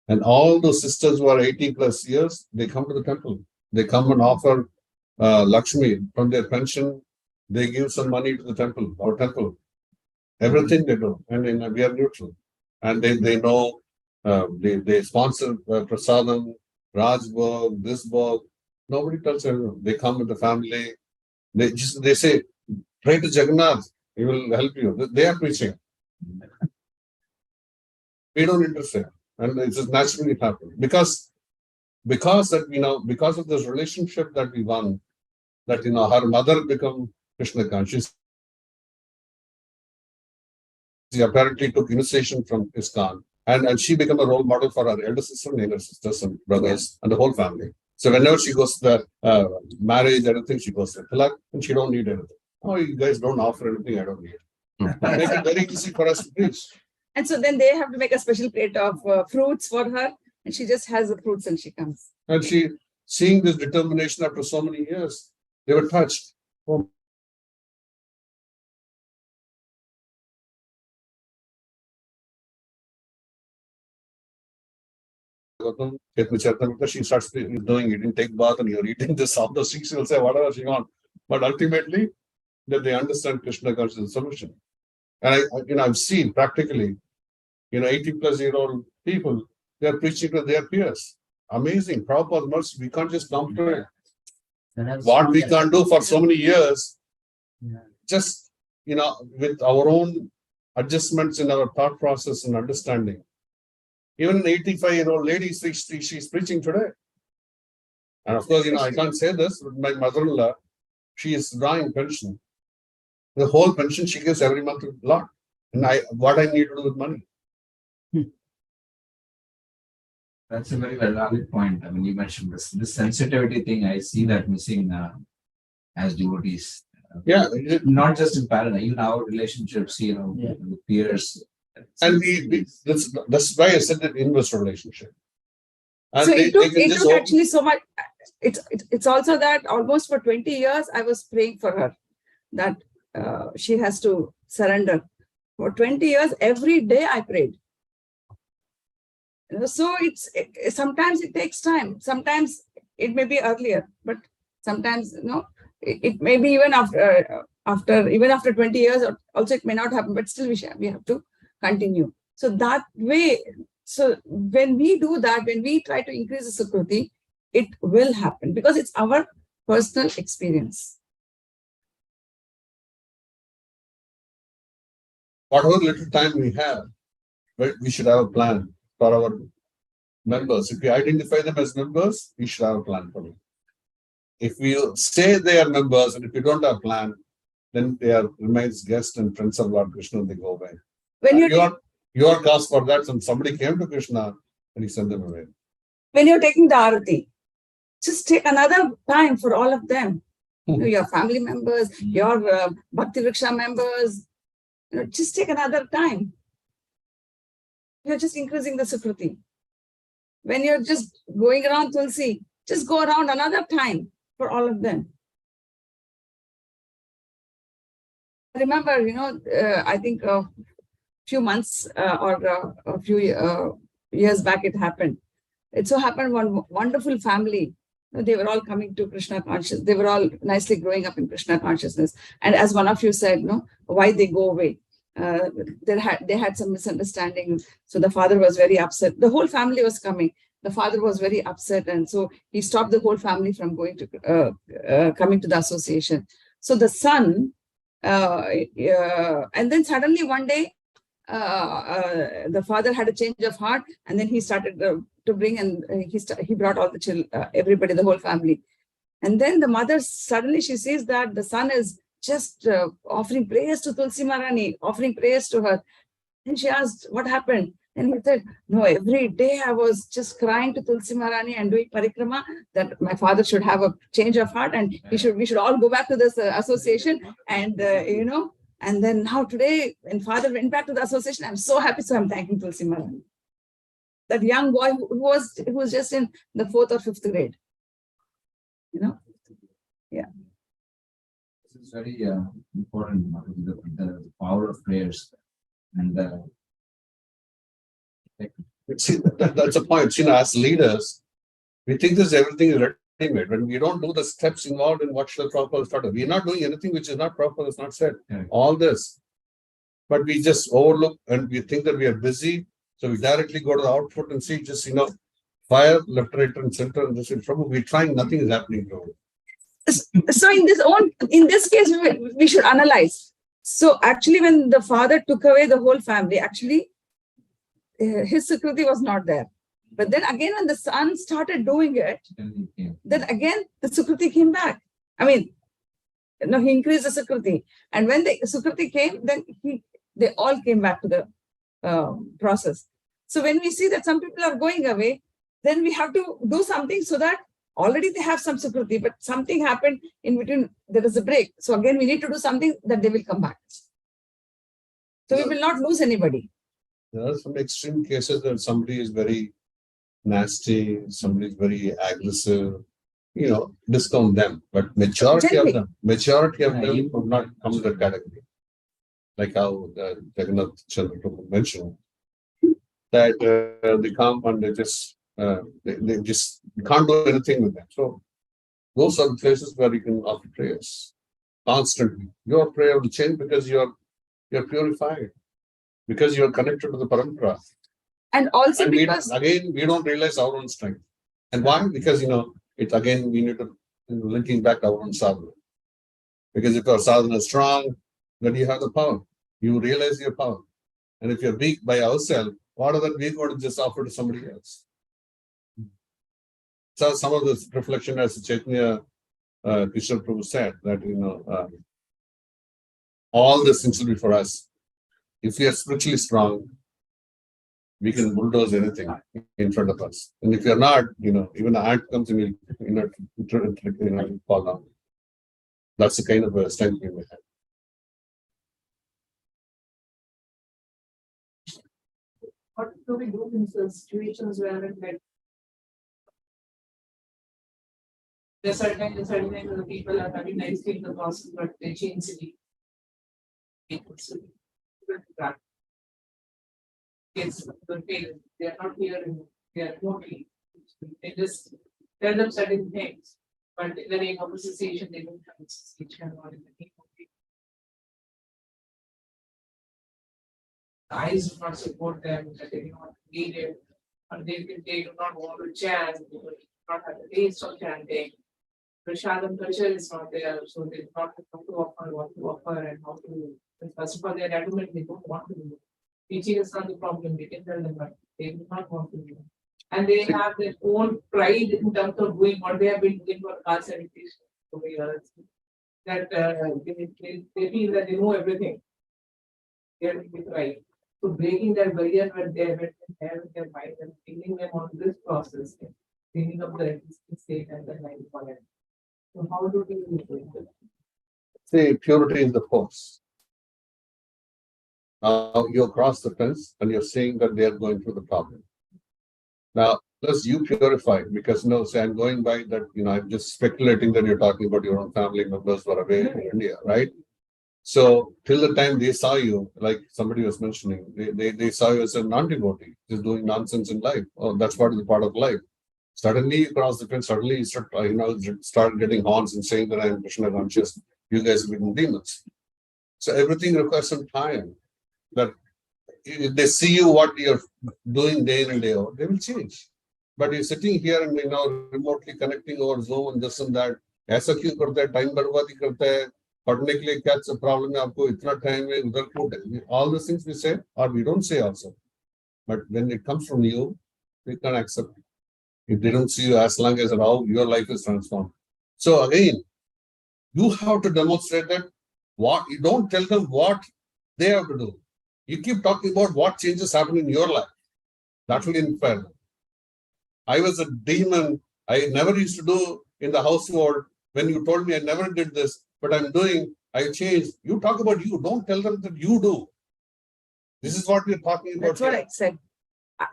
and all those sisters who are 80 plus years, they come to the temple. They come and offer Lakshmi from their pension. They give some money to the temple, our temple. Everything they do, and we are neutral. And they know, they sponsor Prasadam, Rajbhog, this Bhog. Nobody tells anyone. They come with the family. They say, pray to Jagannath, he will help you. They are preaching. We don't interfere. And it just naturally happened. Because that, because of this relationship that we won, that, her mother became Krishna conscious. She apparently took initiation from ISKCON, and she became a role model for her elder sister, younger sisters, and brothers, and the whole family. So whenever she goes to the marriage, anything, she goes to Tilak, and she don't need anything. Oh, you guys don't offer anything, I don't need. Make it very easy for us to preach. And so then they have to make a special plate of fruits for her, and she just has the fruits and she comes. And she, seeing this determination after so many years, they were touched. Oh, she starts doing it in take bath and you're eating this, all those things, she'll say whatever she wants. But ultimately, that they understand Krishna consciousness solution. And I've seen practically, 80 plus year old people, they're preaching to their peers. Amazing. Prabhupada mercy, we can't just come to it. What we can't do for so many years, just, with our own adjustments in our thought process and understanding. Even an 85-year-old lady, she's preaching today. And of course, I can't say this, but my mother-in-law, she is drawing pension. The whole pension she gives every month a lot. And what I need to do with money. That's a very valid point. I mean, you mentioned this sensitivity thing. I see that missing as devotees. Not just in parallel, even our relationships, with peers. And that's why I said that inverse relationship. And so it took actually so much. It's also that almost for 20 years, I was praying for her that she has to surrender. For 20 years, every day I prayed. So sometimes it takes time. Sometimes it may be earlier, but sometimes it may be even after 20 years. Also, it may not happen, but still we have to continue. So that way, so when we do that, when we try to increase the Sukruti, it will happen because it's our personal experience. Whatever little time we have, we should have a plan for our members. If we identify them as members, we should have a plan for them. If we say they are members and if we don't have a plan, then they remains guests and friends of Lord Krishna, they go away. When your cause for that, somebody came to Krishna and he sent them away. When you're taking the Arati, just take another time for all of them. Your family members, your Bhakti Vriksha members, just take another time. You're just increasing the Sukruti. When you're just going around Tulsi, just go around another time for all of them. I remember, I think a few months or a few years back it happened. It so happened one wonderful family they were all coming to Krishna consciousness. They were all nicely growing up in Krishna consciousness. And as one of you said, no, why they go away? They had some misunderstanding. So the father was very upset. The whole family was coming. The father was very upset, and so he stopped the whole family from going to coming to the association. So the son, and then suddenly one day, the father had a change of heart, and then he started to bring, and he brought all the children, everybody, the whole family. And then the mother, suddenly she sees that the son is just offering prayers to Tulsi Maharani, offering prayers to her. And she asked, what happened? And he said, no, every day I was just crying to Tulsi Maharani and doing parikrama that my father should have a change of heart, and we should all go back to this association. And, and then now today, when father went back to the association, I'm so happy. So I'm thanking Tulsi Maharani. That young boy who was just in the 4th or 5th grade. Yeah. This is very important, the power of prayers. And See, that's a point. As leaders, we think this everything is ready-made. When we don't do the steps involved in what Srila Prabhupada started, we're not doing anything which is not proper, is not said. Yeah. All this. But we just overlook and we think that we are busy. So we directly go to the output and see just, fire left, right, and center. And this is trouble. We're trying, nothing is happening. So in this case, we should analyze. So actually, when the father took away the whole family, actually, his Sukriti was not there. But then again, when the son started doing it, then again, the Sukriti came back. I mean, he increased the Sukriti. And when the Sukriti came, then they all came back to the process. So when we see that some people are going away, then we have to do something so that already they have some Sukriti, but something happened in between, there is a break. So again, we need to do something that they will come back. So we will not lose anybody. There are some extreme cases that somebody is very nasty, somebody is very aggressive, discount them. But majority of them would not come to that category. Like how Jagannath Chandra Prabhu mentioned, that they come and they just can't do anything with them. So those are the places where you can offer prayers constantly. Your prayer will change because you're purified. Because you are connected to the parampara. And also and because we don't realize our own strength. And why? Because we need to linking back our own sadhana. Because if our sadhana is strong, then you have the power. You realize your power. And if you're weak by ourselves, what are that weak want to just offer to somebody else? So some of this reflection, as Chaitanya Krishna Prabhu said, that all this things will be for us. If we are spiritually strong, we can bulldoze anything in front of us. And if you're not, even the ant comes and will fall down. That's the kind of a strength we may have. What do we do in the situations where there's certain the people are having nice things in the process, but they change city. It's okay. They are not here, they are remotely. They just tell them certain things, but in the name of association, they don't have association or in the name of the eyes do not support them, that they do not need it, or they do not want to chant, they do not have a taste of chanting. Prashadam culture is not there, so they do not know to offer, what to offer, and how to. First of all, they are adamant, they don't want to do it. Teaching is not the problem, we can tell them, but they do not want to do it. And they have their own pride in terms of doing what they have been doing for caste education over years. That they feel that they know everything. They are right. So breaking that barrier when they have there with their mind and bringing them on this process, bringing up the existing state and the mind for it. So how do we do it? See, purity is the force. Now you cross the fence and you're saying that they are going through the problem. Now, plus you purify because say I'm going by that, I'm just speculating that you're talking about your own family members who are away in India, right? So till the time they saw you, like somebody was mentioning, they saw you as a non-devotee, just doing nonsense in life. Oh, that's part of life. Suddenly you cross the fence, suddenly you start getting horns and saying that I am Krishna conscious. You guys become demons. So everything requires some time. That if they see you what you're doing day in and day out, they will change. But you're sitting here and remotely connecting over Zoom and this and that. ऐसा क्यों करता है? Time बर्बादी करता है. पढ़ने के लिए क्या प्रॉब्लम है आपको? इतना टाइम है उधर क्यों? All these things we say or we don't say also. But when it comes from you, we can accept it. If they don't see you as long as how your life is transformed. So again, you have to demonstrate that what you don't tell them what they have to do. You keep talking about what changes happen in your life. That will inspire them. I was a demon. I never used to do in the household. When you told me I never did this, but I'm doing, I changed. You talk about you. Don't tell them that you do. This is what we're talking about. That's what I said.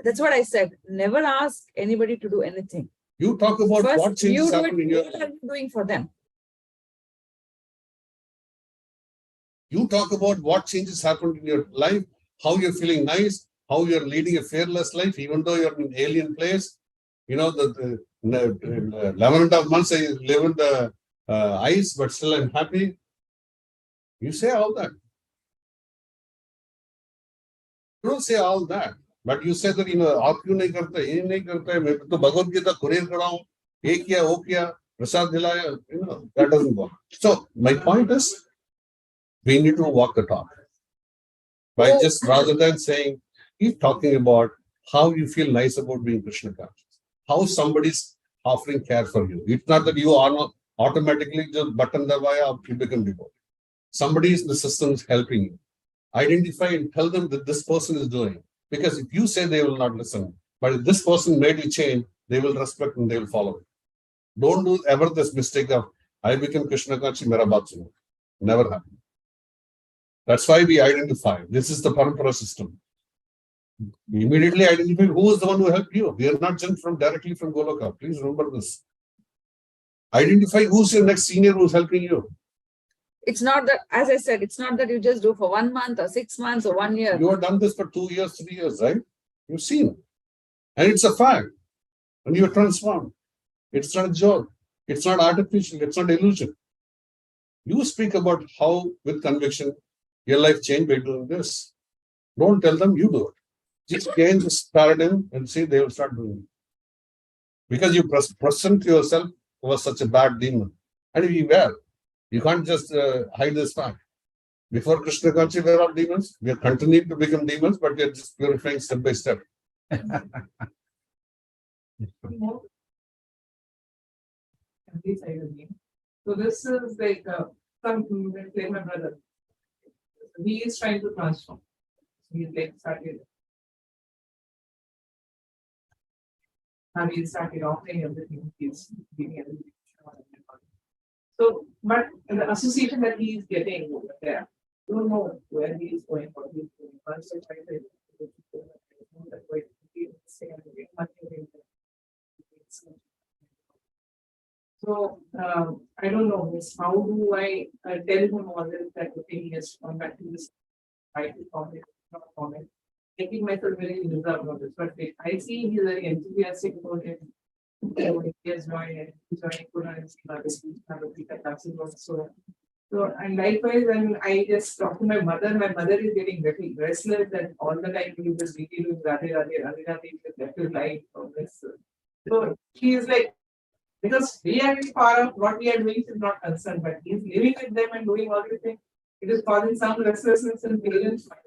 That's what I said. Never ask anybody to do anything. You talk about First, what changes happen in your life. What are you doing for them? You talk about what changes happened in your life, how you're feeling nice, how you're leading a fearless life, even though you're in an alien place. You know, the 11.5 months I live in the ice, but still I'm happy. You say all that. You don't say all that, but you say that, आप क्यों नहीं करते, ये नहीं करते, मैं तो Bhagavad Gita courier कराऊं, ये किया, वो किया, प्रसाद दिलाया, that doesn't work. So my point is, we need to walk the talk. By just rather than saying, keep talking about how you feel nice about being Krishna conscious, how somebody's offering care for you. It's not that you are not automatically just button dabaya, you become devotee. Somebody in the system is helping you. Identify and tell them that this person is doing. Because if you say they will not listen, but if this person made you change, they will respect and they will follow it. Don't do ever this mistake of, I became Krishna conscious, mera baat suno. Never happen. That's why we identify. This is the parampara system. We immediately identify who is the one who helped you. We are not just directly from Goloka. Please remember this. Identify who's your next senior who's helping you. It's not that, as I said, it's not that you just do for 1 month or 6 months or 1 year. You have done this for 2 years, 3 years, right? You've seen. And it's a fact. And you're transformed. It's not a joke. It's not artificial. It's not illusion. You speak about how, with conviction, your life changed by doing this. Don't tell them you do it. Just change this paradigm and see they will start doing it. Because you present yourself was such a bad demon. And we were. You can't just hide this fact. Before Krishna consciousnness, we were all demons. We are continuing to become demons, but we are just purifying step by step. So this is like some like my brother. He is trying to transform. He's like started. And he started offering everything. He's giving everything. So, but the association that he is getting over there, you don't know where he is going, what he is doing. Once I try to so I don't know this. How do I tell him all this that okay, he has to come back to this right to comment, not comment. Making myself very reserved about this, but I see he's very enthusiastic about it. He has joined so and likewise when I just talk to my mother is getting very restless that all the time he was really doing Radhe left his life on this. So she is like, because we are very far off, what we are doing is not concerned, but he is living with them and doing all these things. It is causing some restlessness in parents' mind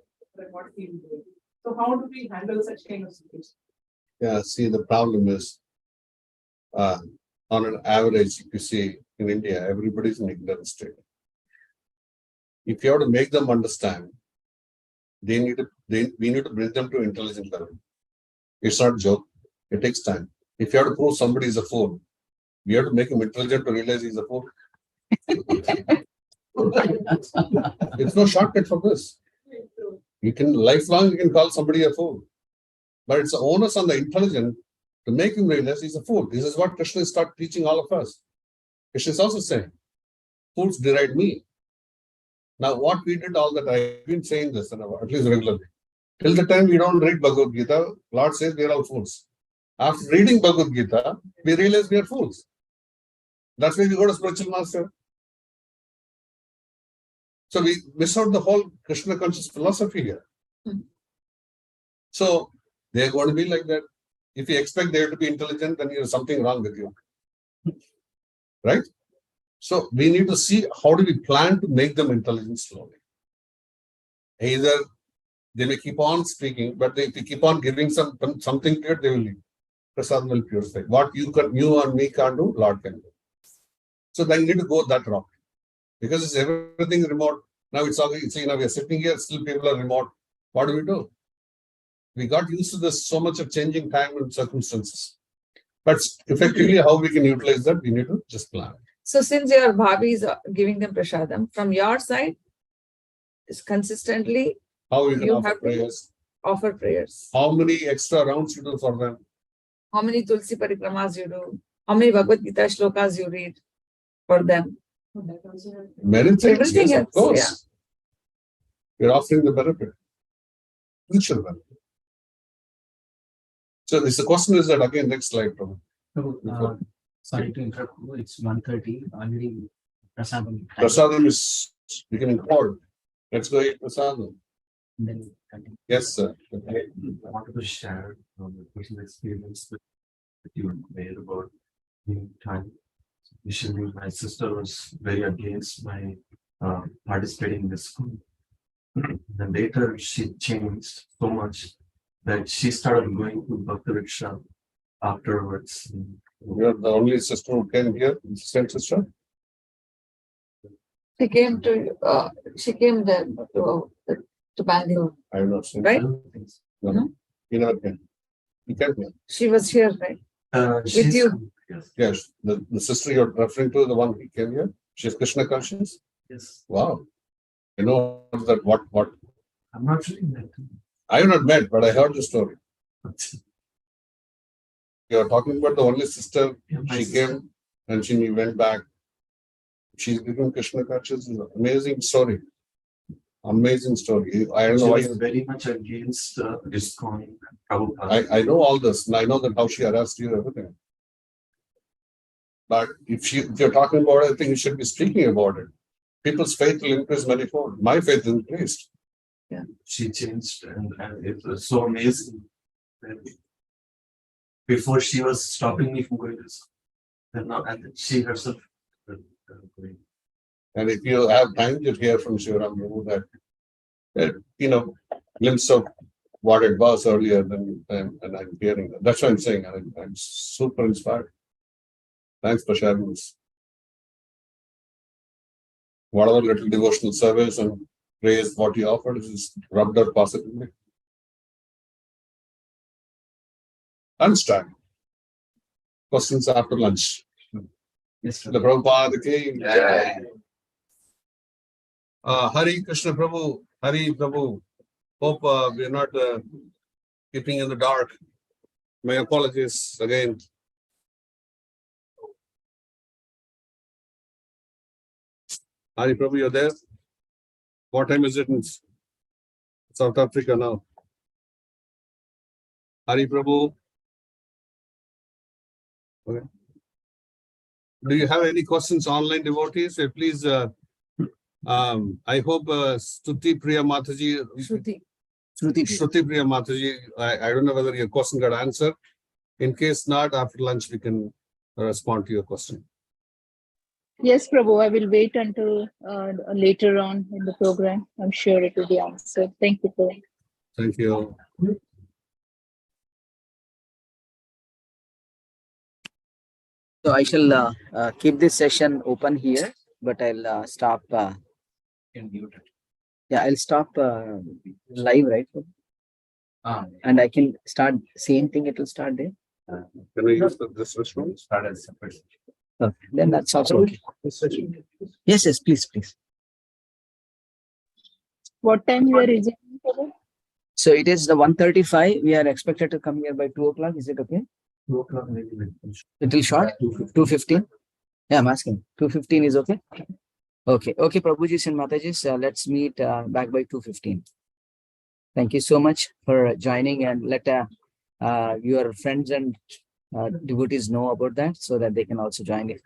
what he is doing. So how do we handle such kind of situation? Yeah, see, the problem is on an average, if you see in India, everybody's in ignorant state. If you have to make them understand, we need to bring them to intelligent level. It's not a joke. It takes time. If you have to prove somebody is a fool, you have to make him intelligent to realize he's a fool. It's no shortcut for this. You can lifelong you can call somebody a fool, but it's the onus on the intelligent to make him realize he's a fool. This is what Krishna started teaching all of us. Krishna is also saying, fools deride me. Now, what we did all that, I've been saying this at least regularly. Till the time we don't read Bhagavad Gita, Lord says we are all fools. After reading Bhagavad Gita, we realize we are fools. That's why we go to spiritual master. So we miss out the whole Krishna conscious philosophy here. So they are going to be like that. If you expect they to be intelligent, then there's something wrong with you. Right? So we need to see how do we plan to make them intelligent slowly. Either they may keep on speaking, but if you keep on giving something to it, they will leave. Prasad will purify. What you and me can't do, Lord can do. So then you need to go that route. Because it's everything remote. Now it's all, now we are sitting here, still people are remote. What do? We got used to this so much of changing time and circumstances. But effectively, how we can utilize that, we need to just plan. So since your Bhabi is giving them prasadam, from your side, is consistently how you can you offer have prayers. To offer prayers. How many extra rounds you do for them? How many Tulsi Parikramas you do? How many Bhagavad Gita shlokas you read for them? Many things, Everything yes, else, of course. Yeah. You're offering the benefit. Future benefit. So the question is that again, next slide, Prabhu. Sorry to interrupt you. It's 1:30 already. Prasadam. Prasadam is becoming cold. Let's go eat prasadam. Then continue. Yes, sir. I wanted to share the personal experience with you made about time. Initially, my sister was very against my participating in this school. Then later, she changed so much that she started going to Bhakti Riksha afterwards. You're the only sister who came here, same sister? She came there to Bangalore. I have not seen. Right? No. You never came. You came here. She was here, right? With you. Yes. The sister you're referring to, the one who came here, she's Krishna conscious? Yes. Wow. You know that what? I'm not sure that. I have not met, but I heard the story. You're talking about the only sister, she came and she went back. She's become Krishna conscious. Amazing story. Amazing story. I don't know why. She was very much against ISKCON. I know all this, and I know that how she harassed you, everything. But if you're talking about it, I think you should be speaking about it. People's faith will increase manifold. My faith increased. Yeah. She changed, and it was so amazing. Before she was stopping me from going to school, and now and she herself. And if you have time, you'll hear from Shivaram Prabhu that glimpse of what it was earlier than and I'm hearing that. That's what I'm saying. I'm super inspired. Thanks for sharing this. Whatever little devotional service and praise what you offered is rubbed out positively. Lunchtime. Questions after lunch. Yes, The Prabhupada ki jai. Hari Krishna Prabhu, Hari Prabhu. Hope we are not keeping in the dark. My apologies again. Hari Prabhu, you're there? What time is it in South Africa now? Hari Prabhu. Okay. Do you have any questions, online devotees? Please, I hope Stuti Priya Mataji, Shruti Priya Mataji, I don't know whether your question got answered. In case not, after lunch, we can respond to your question. Yes, Prabhu, I will wait until later on in the program. I'm sure it will be answered. Thank you, Prabhu. Thank you. So I shall keep this session open here, but I'll stop. Yeah, I'll stop live, right? And I can start same thing. It will start there. Can we use this restroom? Start as separate. Okay. Then that's also okay. Yes, yes, please. What time you are resuming, Prabhu? So it is the 1:35. We are expected to come here by 2 o'clock. Is it okay? 2 o'clock maybe. Little short? 2:15? Yeah, I'm asking. 2:15 is okay? Okay, Prabhujis and Matajis, let's meet back by 2:15. Thank you so much for joining, and let your friends and devotees know about that so that they can also join it.